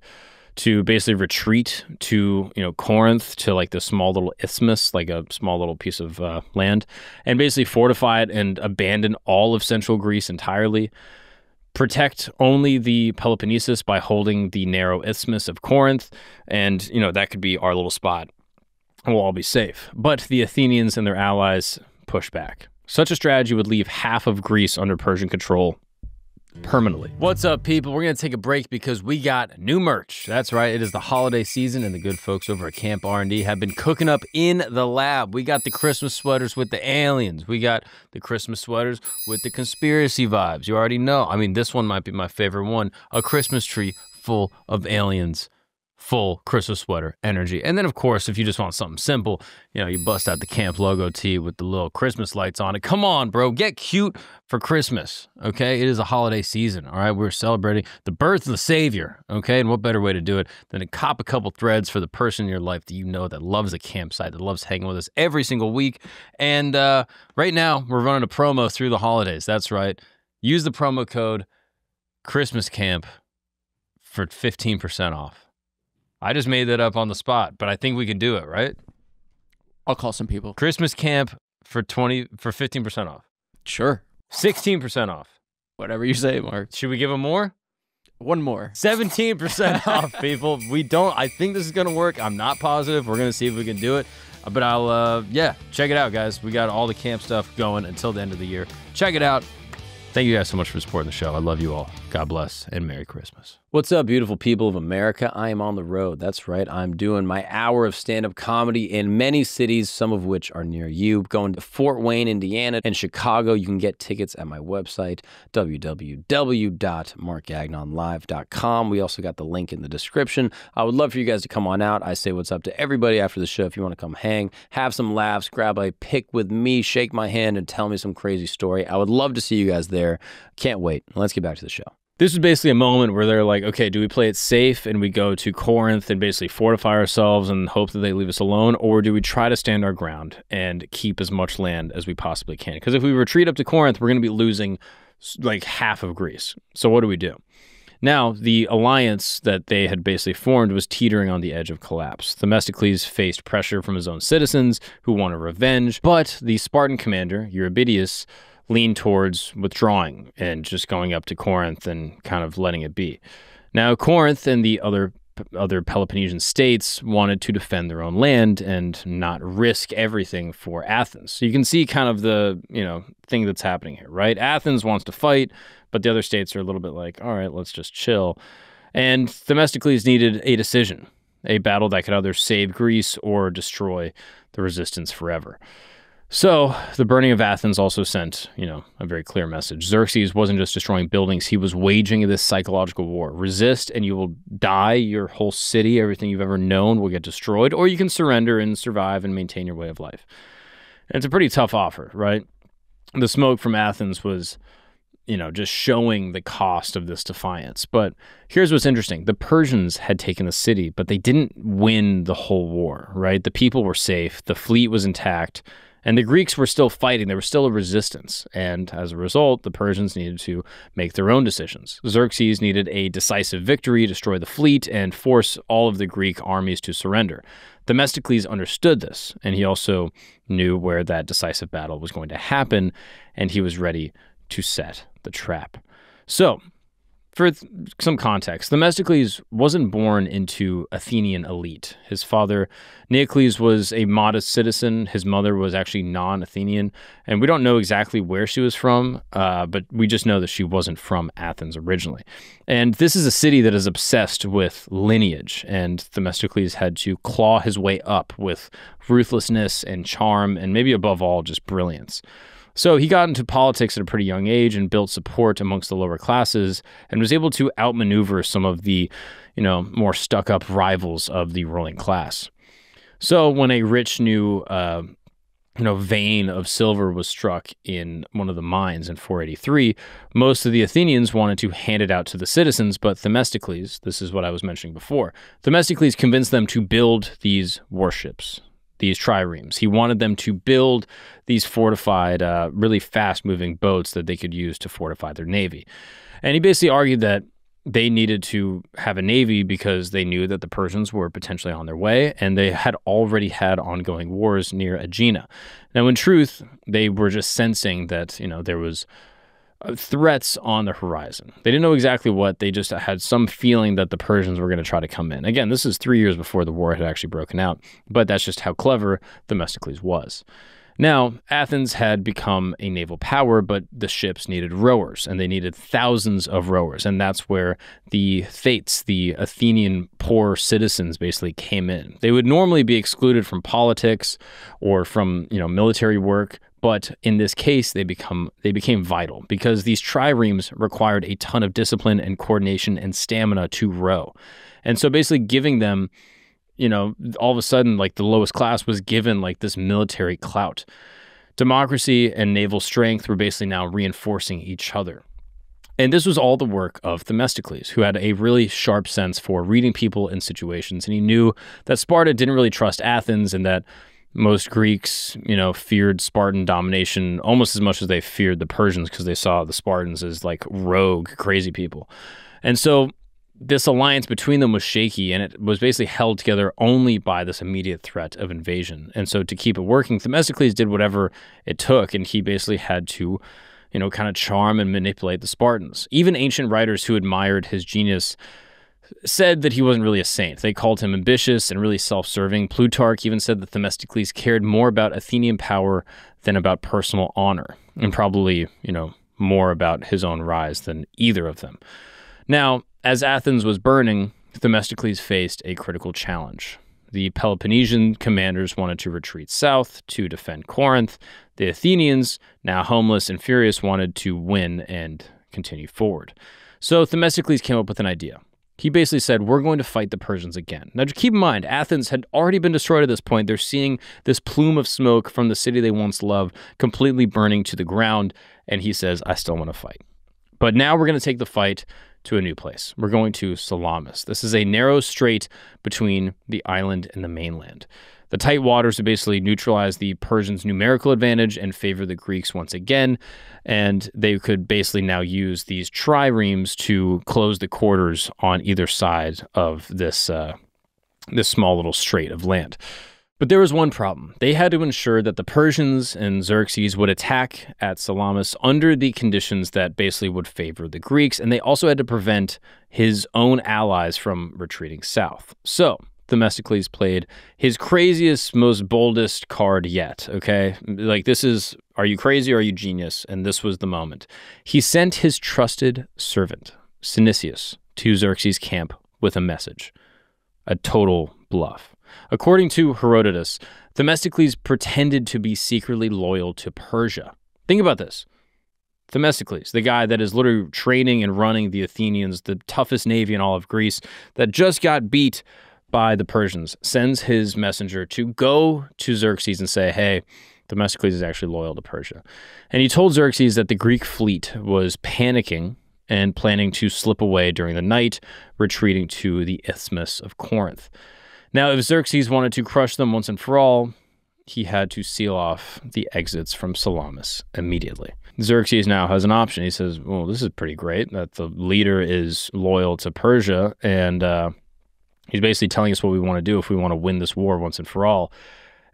A: to basically retreat to, Corinth, to the small little isthmus, a small little piece of land, and basically fortify it and abandon all of central Greece entirely. Protect only the Peloponnesus by holding the narrow isthmus of Corinth, and, that could be our little spot. We'll all be safe. But the Athenians and their allies pushed back. Such a strategy would leave half of Greece under Persian control permanently. What's up, people? We're going to take a break because we got new merch. That's right. It is the holiday season, and the good folks over at Camp R&D have been cooking up in the lab. We got the Christmas sweaters with the aliens. We got the Christmas sweaters with the conspiracy vibes. You already know. I mean, this one might be my favorite one. A Christmas tree full of aliens. Full Christmas sweater energy. And then, of course, if you just want something simple, you bust out the camp logo tee with the little Christmas lights on it. Come on, bro. Get cute for Christmas, okay? It is a holiday season, all right? We're celebrating the birth of the Savior, okay? And what better way to do it than to cop a couple threads for the person in your life that that loves the campsite, that loves hanging with us every single week. And right now, we're running a promo through the holidays. That's right. Use the promo code CHRISTMASCAMP for 15% off. I just made that up on the spot, but I think we can do it, right?
B: I'll call some people.
A: Christmas camp for 15% off.
B: Sure.
A: 16% off.
B: Whatever you say, Mark.
A: Should we give them more?
B: One more.
A: 17% off, people. I think this is going to work. I'm not positive. We're going to see if we can do it. But check it out, guys. We got all the camp stuff going until the end of the year. Check it out. Thank you guys so much for supporting the show. I love you all. God bless and Merry Christmas. What's up, beautiful people of America? I am on the road. That's right. I'm doing my hour of stand-up comedy in many cities, some of which are near you. Going to Fort Wayne, Indiana, and Chicago. You can get tickets at my website, www.markgagnonlive.com. We also got the link in the description. I would love for you guys to come on out. I say what's up to everybody after the show. If you want to come hang, have some laughs, grab a pic with me, shake my hand, and tell me some crazy story. I would love to see you guys there. Can't wait. Let's get back to the show. This is basically a moment where they're like, okay, do we play it safe and we go to Corinth and basically fortify ourselves and hope that they leave us alone, or do we try to stand our ground and keep as much land as we possibly can? Because if we retreat up to Corinth, we're going to be losing half of Greece. So what do we do? Now, the alliance that they had basically formed was teetering on the edge of collapse. Themistocles faced pressure from his own citizens who wanted revenge, but the Spartan commander, Eurybidius, leaned towards withdrawing and just going up to Corinth and kind of letting it be. Now, Corinth and the other Peloponnesian states wanted to defend their own land and not risk everything for Athens. So you can see kind of the, thing that's happening here, right? Athens wants to fight, but the other states are a little bit like, all right, let's just chill. And Themistocles needed a decision, a battle that could either save Greece or destroy the resistance forever. So the burning of Athens also sent, a very clear message. Xerxes wasn't just destroying buildings. He was waging this psychological war. Resist and you will die. Your whole city, everything you've ever known will get destroyed, or you can surrender and survive and maintain your way of life. And it's a pretty tough offer, right? The smoke from Athens was, just showing the cost of this defiance. But here's what's interesting. The Persians had taken the city, but they didn't win the whole war, right? The people were safe. The fleet was intact. And the Greeks were still fighting. There was still a resistance. And as a result, the Persians needed to make their own decisions. Xerxes needed a decisive victory, destroy the fleet, and force all of the Greek armies to surrender. Themistocles understood this, and he also knew where that decisive battle was going to happen, and he was ready to set the trap. So, for some context, Themistocles wasn't born into Athenian elite. His father, Neocles, was a modest citizen. His mother was actually non-Athenian, and we don't know exactly where she was from, but we just know that she wasn't from Athens originally. And this is a city that is obsessed with lineage, and Themistocles had to claw his way up with ruthlessness and charm, and maybe above all, just brilliance. So he got into politics at a pretty young age and built support amongst the lower classes and was able to outmaneuver some of the, more stuck-up rivals of the ruling class. So when a rich new, vein of silver was struck in one of the mines in 483, most of the Athenians wanted to hand it out to the citizens, but Themistocles, this is what I was mentioning before, Themistocles convinced them to build these warships, these triremes. He wanted them to build these fortified, really fast-moving boats that they could use to fortify their navy. And he basically argued that they needed to have a navy because they knew that the Persians were potentially on their way, and they had already had ongoing wars near Aegina. Now, in truth, they were just sensing that, there was threats on the horizon. They didn't know exactly what, they just had some feeling that the Persians were going to try to come in. Again, this is 3 years before the war had actually broken out, but that's just how clever Themistocles was. Now, Athens had become a naval power, but the ships needed rowers, and they needed thousands of rowers, and that's where the Thetes, the Athenian poor citizens, basically came in. They would normally be excluded from politics or from, military work, but in this case, they became vital because these triremes required a ton of discipline and coordination and stamina to row. And so basically giving them, all of a sudden, like the lowest class was given like this military clout. Democracy and naval strength were basically now reinforcing each other. And this was all the work of Themistocles, who had a really sharp sense for reading people in situations. And he knew that Sparta didn't really trust Athens and that most Greeks, feared Spartan domination almost as much as they feared the Persians because they saw the Spartans as like rogue, crazy people. And so this alliance between them was shaky, and it was basically held together only by this immediate threat of invasion. And so to keep it working, Themistocles did whatever it took, and he basically had to, kind of charm and manipulate the Spartans. Even ancient writers who admired his genius said that he wasn't really a saint. They called him ambitious and really self-serving. Plutarch even said that Themistocles cared more about Athenian power than about personal honor, and probably, more about his own rise than either of them. Now, as Athens was burning, Themistocles faced a critical challenge. The Peloponnesian commanders wanted to retreat south to defend Corinth. The Athenians, now homeless and furious, wanted to win and continue forward. So Themistocles came up with an idea. He basically said, we're going to fight the Persians again. Now, keep in mind, Athens had already been destroyed at this point. They're seeing this plume of smoke from the city they once loved completely burning to the ground, and he says, I still want to fight. But now we're going to take the fight to a new place. We're going to Salamis. This is a narrow strait between the island and the mainland. The tight waters would basically neutralize the Persians' numerical advantage and favor the Greeks once again, and they could basically now use these triremes to close the quarters on either side of this small little strait of land. But there was one problem. They had to ensure that the Persians and Xerxes would attack at Salamis under the conditions that basically would favor the Greeks, and they also had to prevent his own allies from retreating south. So Themistocles played his craziest, most boldest card yet, okay? Like, this is, are you crazy or are you genius? And this was the moment. He sent his trusted servant, Synesius, to Xerxes' camp with a message. A total bluff. According to Herodotus, Themistocles pretended to be secretly loyal to Persia. Think about this. Themistocles, the guy that is literally training and running the Athenians, the toughest navy in all of Greece, that just got beat by the Persians, sends his messenger to go to Xerxes and say, hey, Themistocles is actually loyal to Persia. And he told Xerxes that the Greek fleet was panicking and planning to slip away during the night, retreating to the Isthmus of Corinth. Now, if Xerxes wanted to crush them once and for all, he had to seal off the exits from Salamis immediately. Xerxes now has an option. He says, well, this is pretty great that the leader is loyal to Persia, and he's basically telling us what we want to do if we want to win this war once and for all.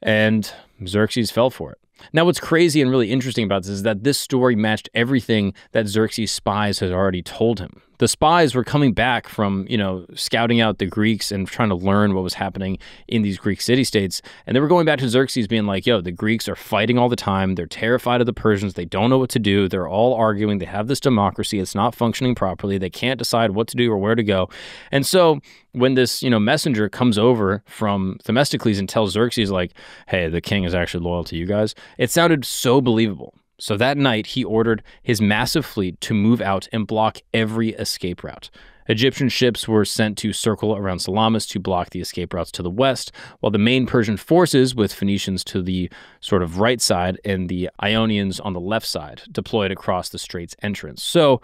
A: And Xerxes fell for it. Now, what's crazy and really interesting about this is that this story matched everything that Xerxes' spies had already told him. The spies were coming back from, scouting out the Greeks and trying to learn what was happening in these Greek city-states. And they were going back to Xerxes being like, yo, the Greeks are fighting all the time. They're terrified of the Persians. They don't know what to do. They're all arguing. They have this democracy. It's not functioning properly. They can't decide what to do or where to go. And so when this, messenger comes over from Themistocles and tells Xerxes, like, hey, the king is actually loyal to you guys, it sounded so believable. So that night, he ordered his massive fleet to move out and block every escape route. Egyptian ships were sent to circle around Salamis to block the escape routes to the west, while the main Persian forces, with Phoenicians to the sort of right side and the Ionians on the left side, deployed across the strait's entrance. So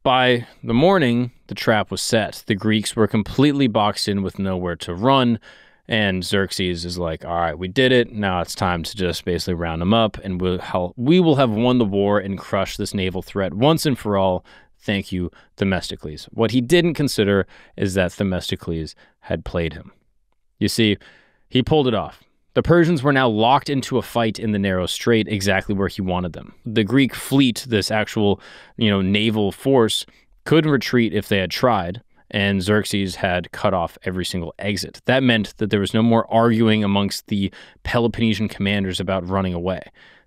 A: by the morning, the trap was set. The Greeks were completely boxed in with nowhere to run. And Xerxes is like, all right, we did it. Now it's time to just basically round them up, and we will have won the war and crushed this naval threat once and for all. Thank you, Themistocles. What he didn't consider is that Themistocles had played him. You see, he pulled it off. The Persians were now locked into a fight in the narrow strait, exactly where he wanted them. The Greek fleet, this actual, naval force, couldn't retreat if they had tried, and Xerxes had cut off every single exit. That meant that there was no more arguing amongst the Peloponnesian commanders about running away.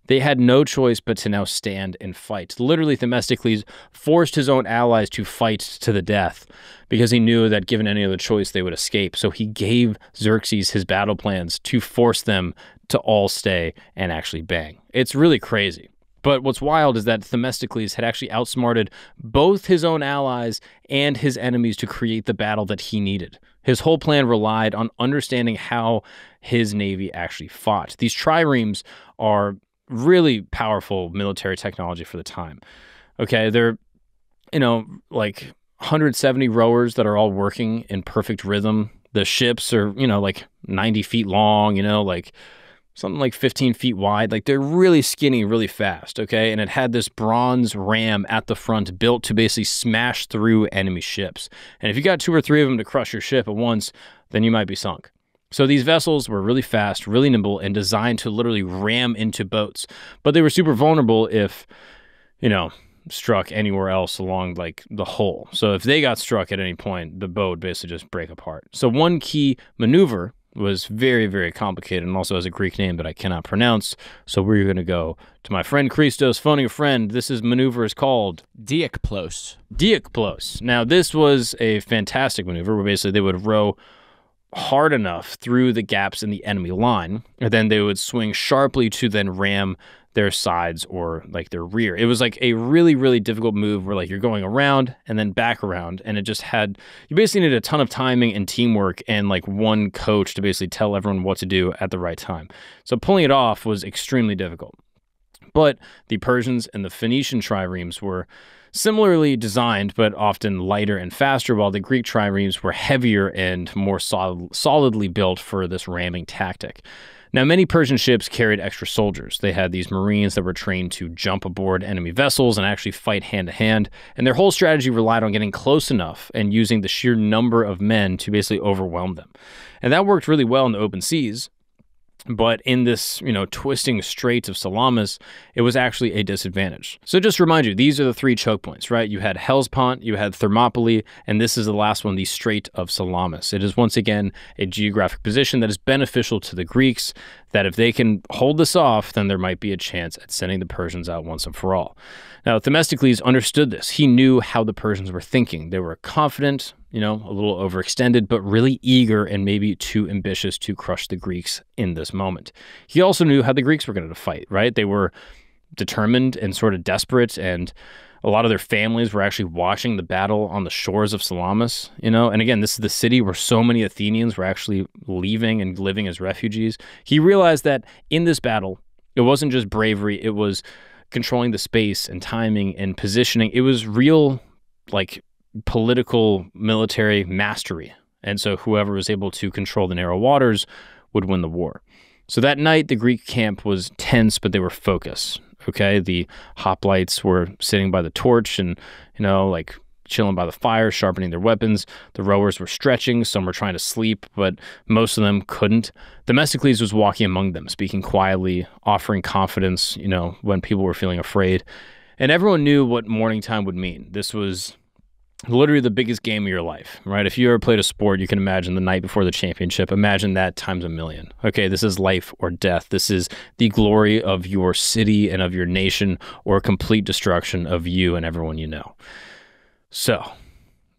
A: They had no choice but to now stand and fight. Literally, Themistocles forced his own allies to fight to the death because he knew that given any other choice, they would escape. So he gave Xerxes his battle plans to force them to all stay and actually bang. It's really crazy. But what's wild is that Themistocles had actually outsmarted both his own allies and his enemies to create the battle that he needed. His whole plan relied on understanding how his navy actually fought. These triremes are really powerful military technology for the time. Okay, they're, like 170 rowers that are all working in perfect rhythm. The ships are, like 90 feet long, something like 15 feet wide. Like, they're really skinny, really fast, okay? And it had this bronze ram at the front built to basically smash through enemy ships. And if you got 2 or 3 of them to crush your ship at once, then you might be sunk. So these vessels were really fast, really nimble, and designed to literally ram into boats. But they were super vulnerable if, struck anywhere else along, like, the hull. So if they got struck at any point, the boat would basically just break apart. So one key maneuver was very, very complicated and also has a Greek name that I cannot pronounce. So we're going to go to my friend Christos phoning a friend. This maneuver is called
B: Diakplos.
A: Diakplos. Now, this was a fantastic maneuver where basically they would row hard enough through the gaps in the enemy line, and then they would swing sharply to then ram their sides or like their rear. It was like a really, really difficult move where like you're going around and then back around, and it just had, you basically needed a ton of timing and teamwork and like one coach to basically tell everyone what to do at the right time. So pulling it off was extremely difficult. But the Persians and the Phoenician triremes were similarly designed, but often lighter and faster, while the Greek triremes were heavier and more solidly built for this ramming tactic. Now, many Persian ships carried extra soldiers. They had these Marines that were trained to jump aboard enemy vessels and actually fight hand-to-hand, and their whole strategy relied on getting close enough and using the sheer number of men to basically overwhelm them. And that worked really well in the open seas, But in this, twisting strait of Salamis, it was actually a disadvantage. So just to remind you, these are the three choke points, right? You had Hellespont, you had Thermopylae, and this is the last one, the Strait of Salamis. It is once again a geographic position that is beneficial to the Greeks, that if they can hold this off, then there might be a chance at sending the Persians out once and for all. Now, Themistocles understood this. He knew how the Persians were thinking. They were confident, a little overextended, but really eager and maybe too ambitious to crush the Greeks in this moment. He also knew how the Greeks were going to fight, right? They were determined and sort of desperate, and a lot of their families were actually watching the battle on the shores of Salamis, And again, this is the city where so many Athenians were actually leaving and living as refugees. He realized that in this battle, it wasn't just bravery, it was controlling the space and timing and positioning. It was real, political military mastery. And so whoever was able to control the narrow waters would win the war. So that night, the Greek camp was tense, but they were focused. Okay, the hoplites were sitting by the torch and, chilling by the fire, sharpening their weapons. The rowers were stretching. Some were trying to sleep, but most of them couldn't. Themistocles was walking among them, speaking quietly, offering confidence, when people were feeling afraid. And everyone knew what morning time would mean. This was literally the biggest game of your life, right? If you ever played a sport, you can imagine the night before the championship. Imagine that times a million. Okay, this is life or death. This is the glory of your city and of your nation, or complete destruction of you and everyone you know. So,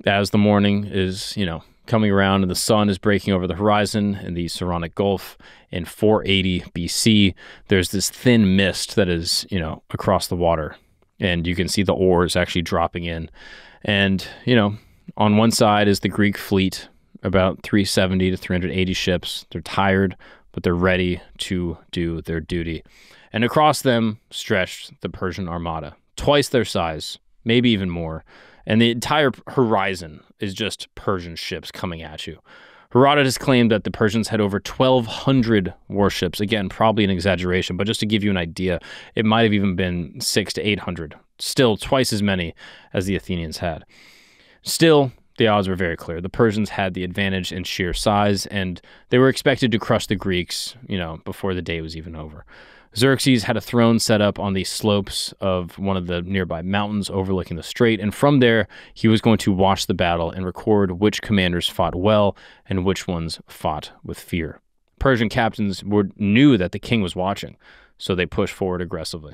A: as the morning is, coming around and the sun is breaking over the horizon in the Saronic Gulf in 480 BC, there's this thin mist that is, across the water. And you can see the oars actually dropping in. And, on one side is the Greek fleet, about 370 to 380 ships. They're tired, but they're ready to do their duty. And across them stretched the Persian armada, twice their size, maybe even more. And the entire horizon is just Persian ships coming at you. Herodotus claimed that the Persians had over 1,200 warships. Again, probably an exaggeration, but just to give you an idea, it might have even been 600 to 800. Still twice as many as the Athenians had. Still, the odds were very clear. The Persians had the advantage in sheer size, and they were expected to crush the Greeks, before the day was even over. Xerxes had a throne set up on the slopes of one of the nearby mountains overlooking the strait, and from there, he was going to watch the battle and record which commanders fought well and which ones fought with fear. Persian captains knew that the king was watching, so they pushed forward aggressively.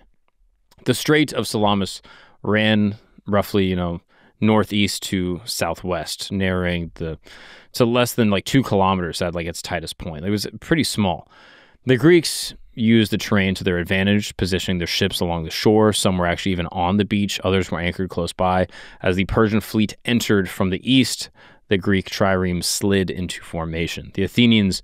A: The Strait of Salamis ran roughly, northeast to southwest, narrowing to less than 2 kilometers at its tightest point. It was pretty small. The Greeks used the terrain to their advantage, positioning their ships along the shore. Some were actually even on the beach. Others were anchored close by. As the Persian fleet entered from the east, the Greek triremes slid into formation. The Athenians,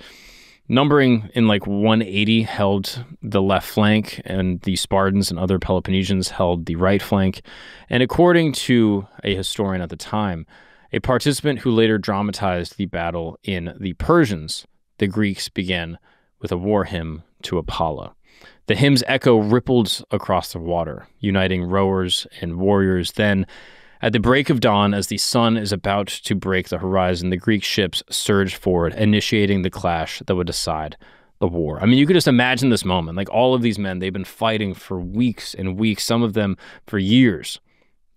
A: numbering in 180, held the left flank, and the Spartans and other Peloponnesians held the right flank. And according to a historian at the time, a participant who later dramatized the battle in The Persians, the Greeks began with a war hymn to Apollo. The hymn's echo rippled across the water, uniting rowers and warriors. Then, at the break of dawn, as the sun is about to break the horizon, the Greek ships surged forward, initiating the clash that would decide the war. I mean, you could just imagine this moment. All of these men, they've been fighting for weeks and weeks, some of them for years.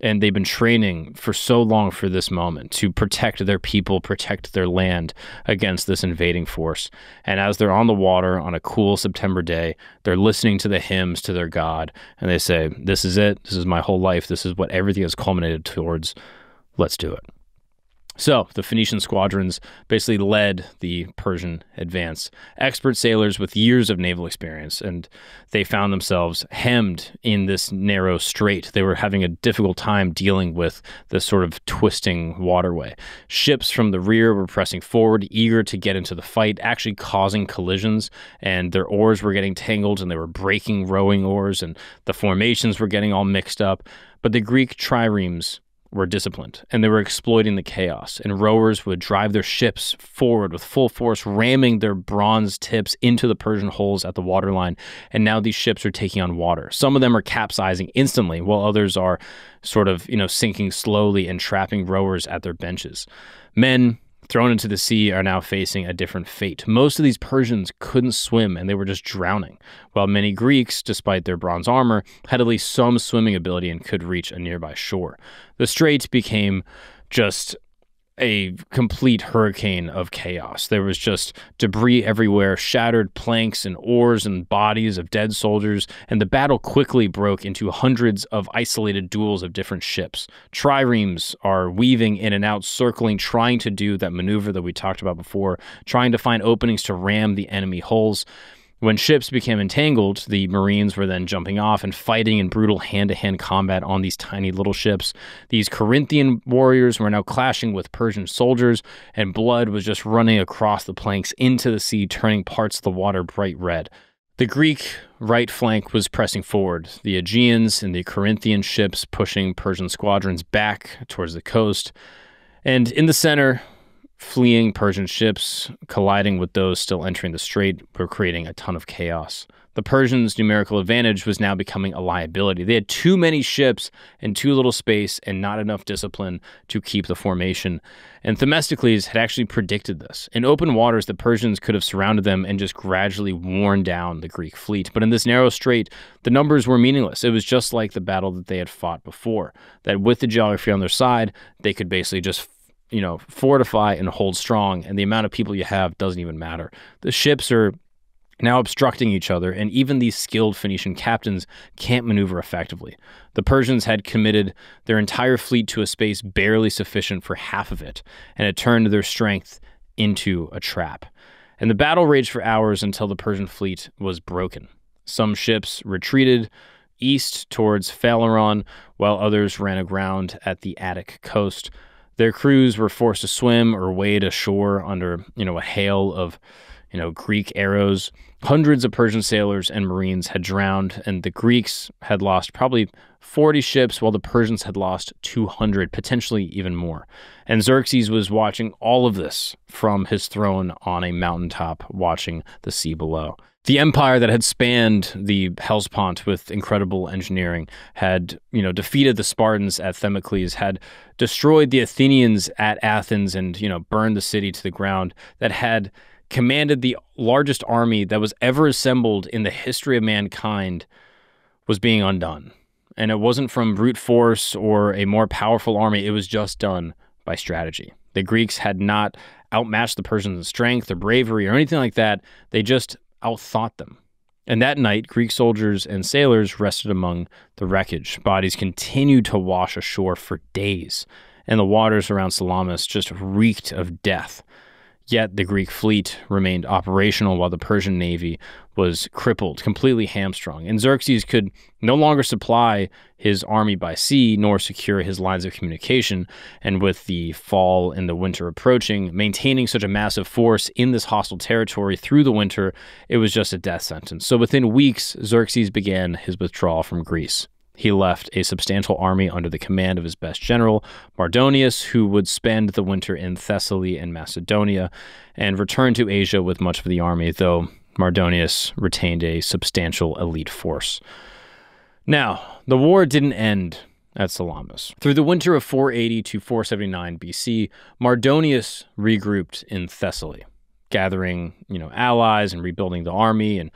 A: And they've been training for so long for this moment to protect their people, protect their land against this invading force. And as they're on the water on a cool September day, they're listening to the hymns to their God, and they say, this is it. This is my whole life. This is what everything has culminated towards. Let's do it. So the Phoenician squadrons basically led the Persian advance. Expert sailors with years of naval experience, and they found themselves hemmed in this narrow strait. They were having a difficult time dealing with this sort of twisting waterway. Ships from the rear were pressing forward, eager to get into the fight, actually causing collisions, and their oars were getting tangled, and they were breaking rowing oars, and the formations were getting all mixed up. But the Greek triremes were disciplined, and they were exploiting the chaos, and rowers would drive their ships forward with full force, ramming their bronze tips into the Persian holes at the waterline, and now these ships are taking on water. Some of them are capsizing instantly, while others are sort of, sinking slowly and trapping rowers at their benches. Men thrown into the sea are now facing a different fate. Most of these Persians couldn't swim and they were just drowning, while many Greeks, despite their bronze armor, had at least some swimming ability and could reach a nearby shore. The strait became just a complete hurricane of chaos. There was just debris everywhere, shattered planks and oars and bodies of dead soldiers, and the battle quickly broke into hundreds of isolated duels of different ships. Triremes are weaving in and out, circling, trying to do that maneuver that we talked about before, trying to find openings to ram the enemy hulls. When ships became entangled, the Marines were then jumping off and fighting in brutal hand-to-hand combat on these tiny little ships. These Corinthian warriors were now clashing with Persian soldiers, and blood was just running across the planks into the sea, turning parts of the water bright red. The Greek right flank was pressing forward, the Aegeans and the Corinthian ships pushing Persian squadrons back towards the coast. And in the center, fleeing Persian ships colliding with those still entering the strait were creating a ton of chaos. The Persians' numerical advantage was now becoming a liability. They had too many ships and too little space and not enough discipline to keep the formation. And Themistocles had actually predicted this. In open waters, the Persians could have surrounded them and just gradually worn down the Greek fleet. But in this narrow strait, the numbers were meaningless. It was just like the battle that they had fought before, that with the geography on their side, they could basically just fortify and hold strong, and the amount of people you have doesn't even matter. The ships are now obstructing each other, and even these skilled Phoenician captains can't maneuver effectively. The Persians had committed their entire fleet to a space barely sufficient for half of it, and it turned their strength into a trap. And the battle raged for hours until the Persian fleet was broken. Some ships retreated east towards Phaleron, while others ran aground at the Attic coast. Their crews were forced to swim or wade ashore under, a hail of, Greek arrows. Hundreds of Persian sailors and Marines had drowned, and the Greeks had lost probably 40 ships, while the Persians had lost 200, potentially even more. And Xerxes was watching all of this from his throne on a mountaintop, watching the sea below. The empire that had spanned the Hellespont with incredible engineering had, defeated the Spartans at Themistocles, had destroyed the Athenians at Athens and, burned the city to the ground, that had commanded the largest army that was ever assembled in the history of mankind, was being undone. And it wasn't from brute force or a more powerful army. It was just done by strategy. The Greeks had not outmatched the Persians in strength or bravery or anything like that. They just outthought them. And that night, Greek soldiers and sailors rested among the wreckage. Bodies continued to wash ashore for days, and the waters around Salamis just reeked of death. Yet the Greek fleet remained operational while the Persian navy was crippled, completely hamstrung. And Xerxes could no longer supply his army by sea nor secure his lines of communication. And with the fall and the winter approaching, maintaining such a massive force in this hostile territory through the winter, it was just a death sentence. So within weeks, Xerxes began his withdrawal from Greece. He left a substantial army under the command of his best general, Mardonius, who would spend the winter in Thessaly and Macedonia, and return to Asia with much of the army, though Mardonius retained a substantial elite force. Now, the war didn't end at Salamis. Through the winter of 480 to 479 BC, Mardonius regrouped in Thessaly, gathering, allies and rebuilding the army and,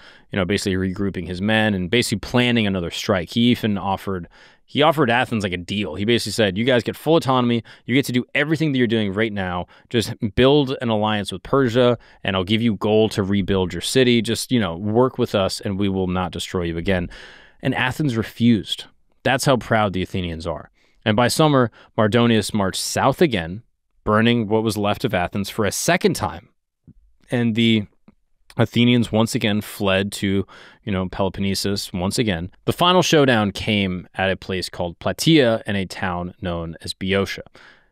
A: basically regrouping his men and basically planning another strike. He even offered Athens like a deal. He basically said, you guys get full autonomy. You get to do everything that you're doing right now. Just build an alliance with Persia and I'll give you gold to rebuild your city. Just, work with us and we will not destroy you again. And Athens refused. That's how proud the Athenians are. And by summer, Mardonius marched south again, burning what was left of Athens for a second time. And the Athenians once again fled to, Peloponnesus once again. The final showdown came at a place called Plataea in a town known as Boeotia.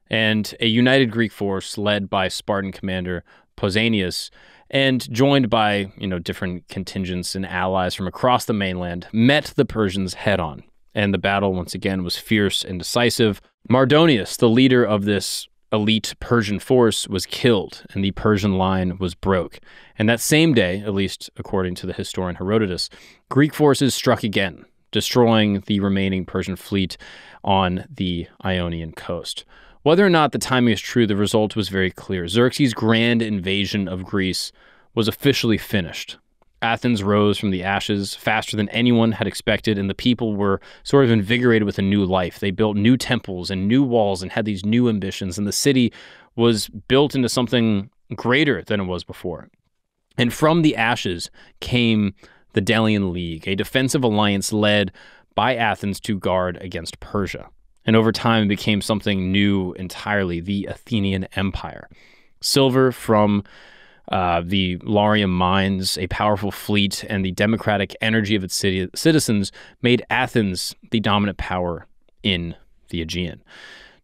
A: And a united Greek force led by Spartan commander Pausanias and joined by, different contingents and allies from across the mainland met the Persians head on. And the battle once again was fierce and decisive. Mardonius, the leader of this elite Persian force, was killed and the Persian line was broke. And that same day, at least according to the historian Herodotus, Greek forces struck again, destroying the remaining Persian fleet on the Ionian coast. Whether or not the timing is true, the result was very clear. Xerxes' grand invasion of Greece was officially finished. Athens rose from the ashes faster than anyone had expected, and the people were sort of invigorated with a new life. They built new temples and new walls and had these new ambitions, and the city was built into something greater than it was before. And from the ashes came the Delian League, a defensive alliance led by Athens to guard against Persia. And over time, it became something new entirely, the Athenian Empire. Silver from the Laurium mines, a powerful fleet, and the democratic energy of its citizens made Athens the dominant power in the Aegean.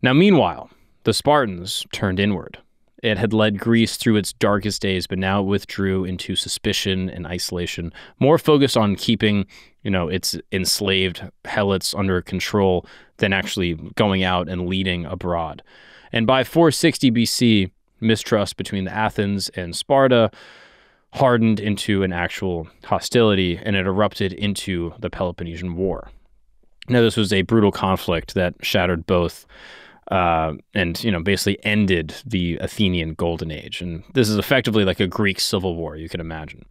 A: Now, meanwhile, the Spartans turned inward. It had led Greece through its darkest days, but now it withdrew into suspicion and isolation, more focused on keeping, its enslaved helots under control than actually going out and leading abroad. And by 460 BC, mistrust between the Athens and Sparta hardened into an actual hostility, and it erupted into the Peloponnesian War. Now, this was a brutal conflict that shattered both and basically ended the Athenian Golden Age. And this is effectively like a Greek civil war, you can imagine.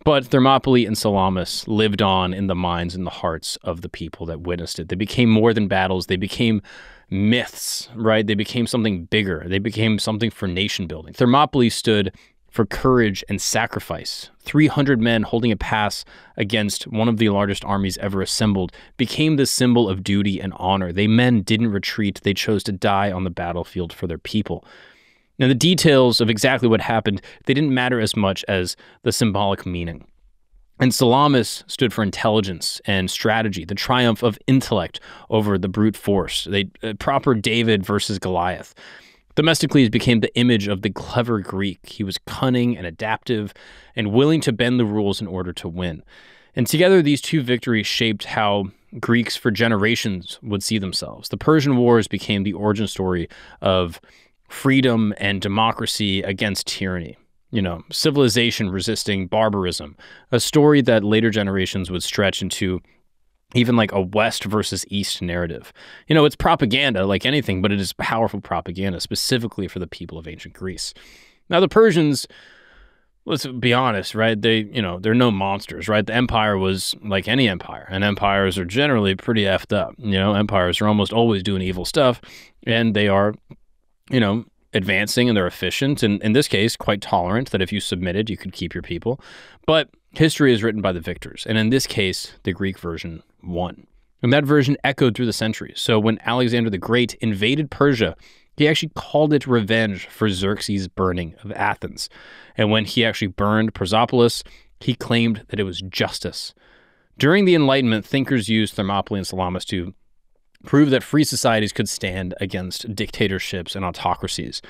A: But Thermopylae and Salamis lived on in the minds and the hearts of the people that witnessed it. They became more than battles. They became myths, right? They became something bigger. They became something for nation building. Thermopylae stood for courage and sacrifice. 300 men holding a pass against one of the largest armies ever assembled became the symbol of duty and honor. They men didn't retreat. They chose to die on the battlefield for their people. Now, the details of exactly what happened, they didn't matter as much as the symbolic meaning. And Salamis stood for intelligence and strategy, the triumph of intellect over the brute force, proper David versus Goliath. Themistocles became the image of the clever Greek. He was cunning and adaptive and willing to bend the rules in order to win. And together, these two victories shaped how Greeks for generations would see themselves. The Persian Wars became the origin story of freedom and democracy against tyranny. Civilization resisting barbarism, a story that later generations would stretch into even like a West versus East narrative. It's propaganda like anything, but it is powerful propaganda specifically for the people of ancient Greece. Now, the Persians, let's be honest, right? They're no monsters, right? The empire was like any empire, and empires are generally pretty effed up. Empires are almost always doing evil stuff, and they are, advancing, and they're efficient, and in this case, quite tolerant that if you submitted, you could keep your people. But history is written by the victors, and in this case, the Greek version won. And that version echoed through the centuries. So when Alexander the Great invaded Persia, he actually called it revenge for Xerxes' burning of Athens. And when he actually burned Persepolis, he claimed that it was justice. During the Enlightenment, thinkers used Thermopylae and Salamis to prove that free societies could stand against dictatorships and autocracies.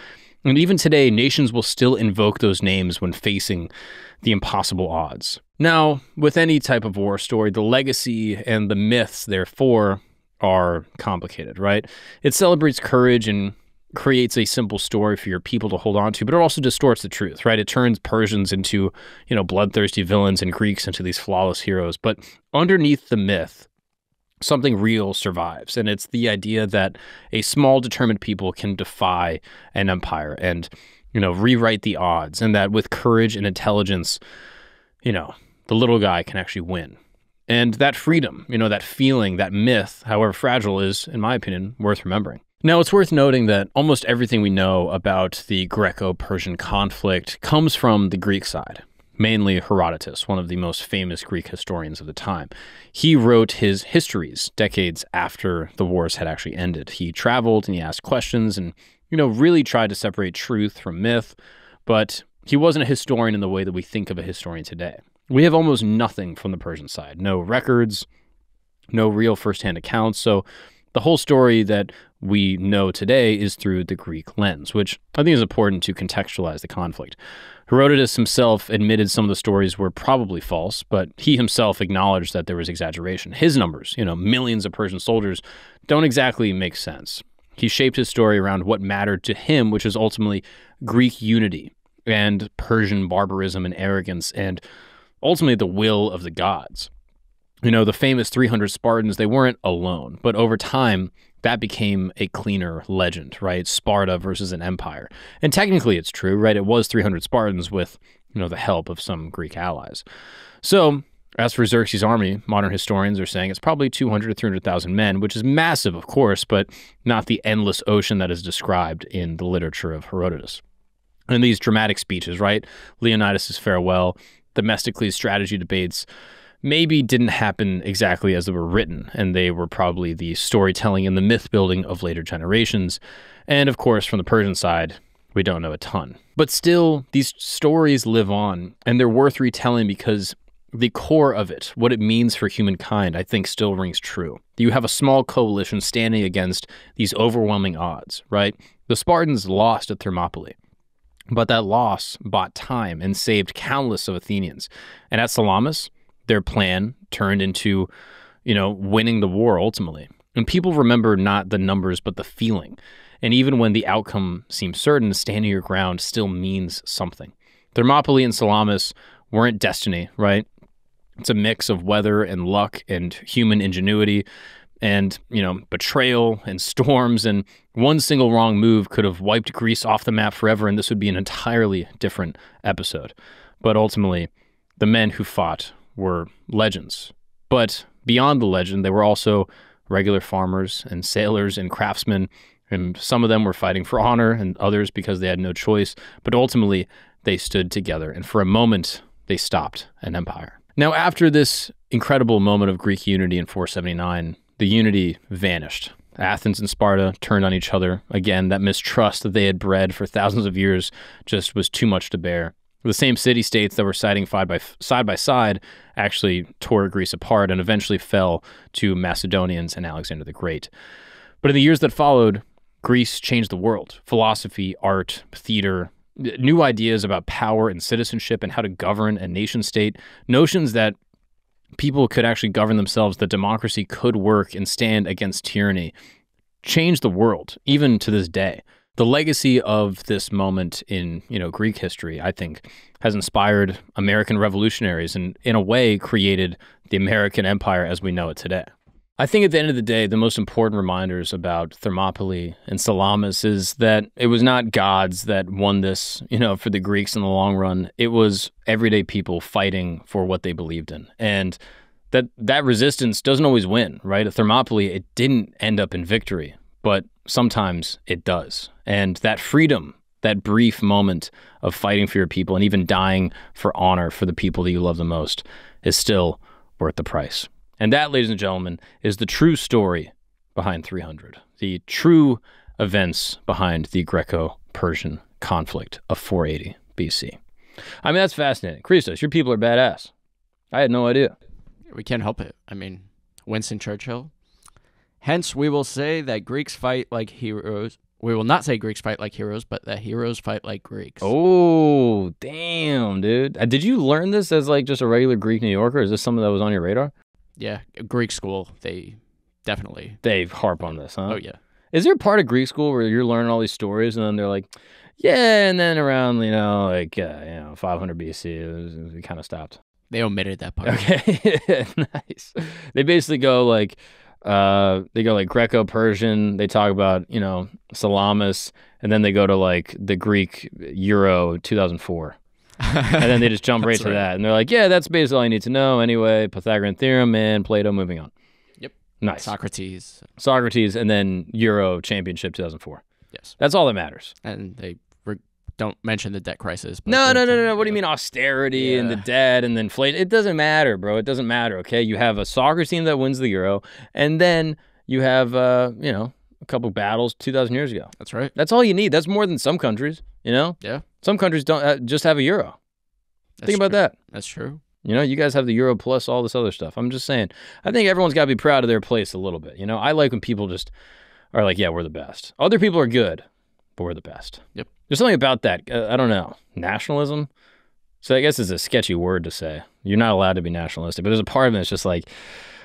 A: And even today, nations will still invoke those names when facing the impossible odds. Now, with any type of war story, the legacy and the myths, therefore, are complicated, right? It celebrates courage and creates a simple story for your people to hold on to, but it also distorts the truth, right? It turns Persians into, bloodthirsty villains and Greeks into these flawless heroes. But underneath the myth, something real survives, and it's the idea that a small, determined people can defy an empire and, rewrite the odds, and that with courage and intelligence, the little guy can actually win. And that freedom, that feeling, that myth, however fragile, is, in my opinion, worth remembering. Now, it's worth noting that almost everything we know about the Greco-Persian conflict comes from the Greek side. Mainly Herodotus, one of the most famous Greek historians of the time. He wrote his histories decades after the wars had actually ended. He traveled and he asked questions and, really tried to separate truth from myth, but he wasn't a historian in the way that we think of a historian today. We have almost nothing from the Persian side. No records, no real firsthand accounts, so the whole story that we know today is through the Greek lens, which I think is important to contextualize the conflict. Herodotus himself admitted some of the stories were probably false, but he himself acknowledged that there was exaggeration. His numbers, millions of Persian soldiers, don't exactly make sense. He shaped his story around what mattered to him, which is ultimately Greek unity and Persian barbarism and arrogance and ultimately the will of the gods. The famous 300 Spartans, they weren't alone, but over time, that became a cleaner legend, right? Sparta versus an empire. And technically it's true, right? It was 300 Spartans with, the help of some Greek allies. So as for Xerxes' army, modern historians are saying it's probably 200 to 300,000 men, which is massive, of course, but not the endless ocean that is described in the literature of Herodotus. And these dramatic speeches, right? Leonidas' farewell, Themistocles' strategy debates, maybe didn't happen exactly as they were written, and they were probably the storytelling and the myth building of later generations. And of course, from the Persian side, we don't know a ton. But still, these stories live on, and they're worth retelling because the core of it, what it means for humankind, I think still rings true. You have a small coalition standing against these overwhelming odds, right? The Spartans lost at Thermopylae, but that loss bought time and saved countless of Athenians. And at Salamis, their plan turned into, winning the war ultimately. And people remember not the numbers, but the feeling. And even when the outcome seems certain, standing your ground still means something. Thermopylae and Salamis weren't destiny, right? It's a mix of weather and luck and human ingenuity and, betrayal and storms. And one single wrong move could have wiped Greece off the map forever, and this would be an entirely different episode. But ultimately, the men who fought were legends. But beyond the legend, they were also regular farmers and sailors and craftsmen, and some of them were fighting for honor and others because they had no choice. But ultimately, they stood together, and for a moment, they stopped an empire. Now, after this incredible moment of Greek unity in 479, the unity vanished. Athens and Sparta turned on each other. Again, that mistrust that they had bred for thousands of years just was too much to bear. The same city-states that were side by side actually tore Greece apart and eventually fell to Macedonians and Alexander the Great. But in the years that followed, Greece changed the world. Philosophy, art, theater, new ideas about power and citizenship and how to govern a nation state, notions that people could actually govern themselves, that democracy could work and stand against tyranny, changed the world, even to this day. The legacy of this moment in, Greek history, I think, has inspired American revolutionaries and, in a way, created the American empire as we know it today. I think at the end of the day, the most important reminders about Thermopylae and Salamis is that it was not gods that won this, for the Greeks in the long run. It was everyday people fighting for what they believed in. And that resistance doesn't always win, right? At Thermopylae, it didn't end up in victory, but sometimes it does. And that freedom, that brief moment of fighting for your people and even dying for honor for the people that you love the most is still worth the price. And that, ladies and gentlemen, is the true story behind 300, the true events behind the Greco-Persian conflict of 480 BC. I mean, that's fascinating. Christos, your people are badass. I had no idea.
B: We can't help it. I mean, Winston Churchill. Hence, we will say that Greeks fight like heroes. We will not say Greeks fight like heroes, but that heroes fight like Greeks.
A: Oh, damn, dude. Did you learn this as just a regular Greek New Yorker? Is this something that was on your radar?
B: Yeah, Greek school, they definitely...
A: They harp on this, huh?
B: Oh, yeah.
A: Is there a part of Greek school where you're learning all these stories and then they're like, yeah, and then around, 500 BC, we kind of stopped?
B: They omitted that part.
A: Okay, nice. They basically go Greco-Persian, they talk about, Salamis, and then they go to the Greek Euro 2004. And then they just jump right to that. And they're like, yeah, that's basically all you need to know. Anyway, Pythagorean theorem and Plato, moving on.
B: Yep.
A: Nice.
B: Socrates, and
A: then Euro Championship 2004.
B: Yes.
A: That's all that matters.
B: And they don't mention the debt crisis.
A: No. What do you mean austerity and the debt and the inflation? It doesn't matter, bro. It doesn't matter, okay? You have a soccer team that wins the Euro, and then you have, a couple battles 2,000 years ago.
B: That's right.
A: That's all you need. That's more than some countries,
B: Yeah.
A: Some countries don't just have a Euro. Think about that.
B: That's true.
A: You guys have the Euro plus all this other stuff. I'm just saying, I think everyone's got to be proud of their place a little bit. I like when people just are like, yeah, we're the best. Other people are good, but we're the best.
B: Yep.
A: There's something about that. I don't know. Nationalism? So I guess it's a sketchy word to say. You're not allowed to be nationalistic, but there's a part of it that's just like,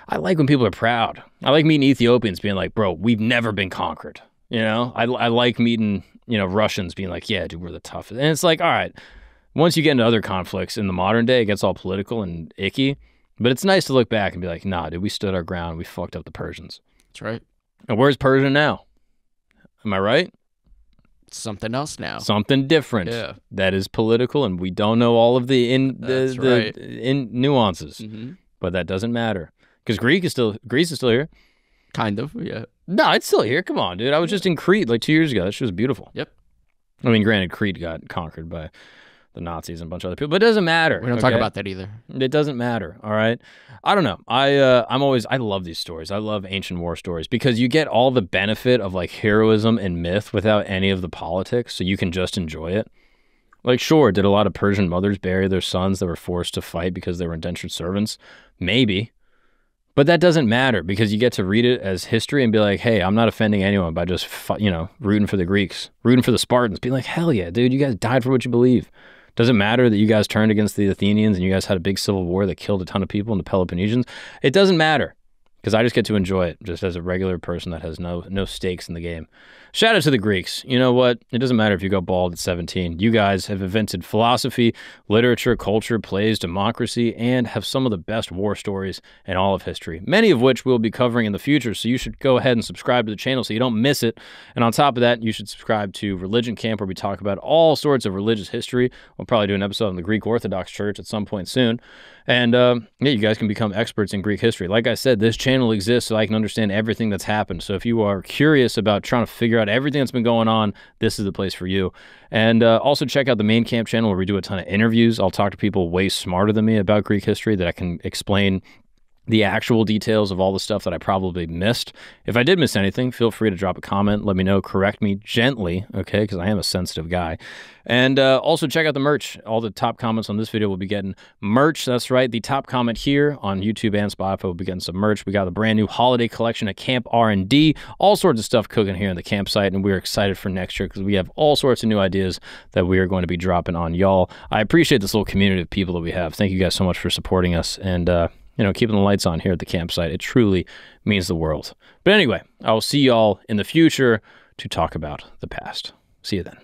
A: I like when people are proud. I like meeting Ethiopians being like, bro, we've never been conquered. I like meeting, Russians being like, yeah, dude, we're the toughest. And it's like, all right, once you get into other conflicts in the modern day, it gets all political and icky. But it's nice to look back and be like, nah, dude, we stood our ground. We fucked up the Persians.
B: That's right.
A: And where's Persia now? Am I right?
B: Something else now.
A: Something different.
B: Yeah.
A: That is political, and we don't know all of the
B: right.
A: nuances.
B: Mm-hmm.
A: But that doesn't matter because Greece is still here.
B: Kind of, yeah.
A: No, it's still here. Come on, dude. I was just in Crete like 2 years ago. That shit was beautiful.
B: Yep.
A: I mean, granted, Crete got conquered by the Nazis and a bunch of other people, but it doesn't matter.
B: We don't talk about that either.
A: It doesn't matter. All right. I don't know. I love these stories. I love ancient war stories because you get all the benefit of like heroism and myth without any of the politics, so you can just enjoy it. Like, sure, did a lot of Persian mothers bury their sons that were forced to fight because they were indentured servants? Maybe. But that doesn't matter because you get to read it as history and be like, hey, I'm not offending anyone by just, rooting for the Greeks, rooting for the Spartans. Be like, hell yeah, dude, you guys died for what you believe. Doesn't matter that you guys turned against the Athenians and you guys had a big civil war that killed a ton of people in the Peloponnesians. It doesn't matter because I just get to enjoy it just as a regular person that has no stakes in the game. Shout out to the Greeks. You know what? It doesn't matter if you go bald at 17. You guys have invented philosophy, literature, culture, plays, democracy, and have some of the best war stories in all of history, many of which we'll be covering in the future, so you should go ahead and subscribe to the channel so you don't miss it. And on top of that, you should subscribe to Religion Camp, where we talk about all sorts of religious history. We'll probably do an episode on the Greek Orthodox Church at some point soon. And you guys can become experts in Greek history. Like I said, this channel exists so I can understand everything that's happened. So if you are curious about trying to figure out everything that's been going on, this is the place for you. And also check out the main camp channel where we do a ton of interviews. I'll talk to people way smarter than me about Greek history that I can explain the actual details of all the stuff that I probably missed. If I did miss anything, feel free to drop a comment. Let me know. Correct me gently, okay? Because I am a sensitive guy. And also check out the merch. All the top comments on this video will be getting merch. That's right. The top comment here on YouTube and Spotify will be getting some merch. We got the brand new holiday collection at Camp R&D. All sorts of stuff cooking here in the campsite, and we're excited for next year because we have all sorts of new ideas that we are going to be dropping on y'all. I appreciate this little community of people that we have. Thank you guys so much for supporting us and keeping the lights on here at the campsite. It truly means the world. But anyway, I will see y'all in the future to talk about the past. See you then.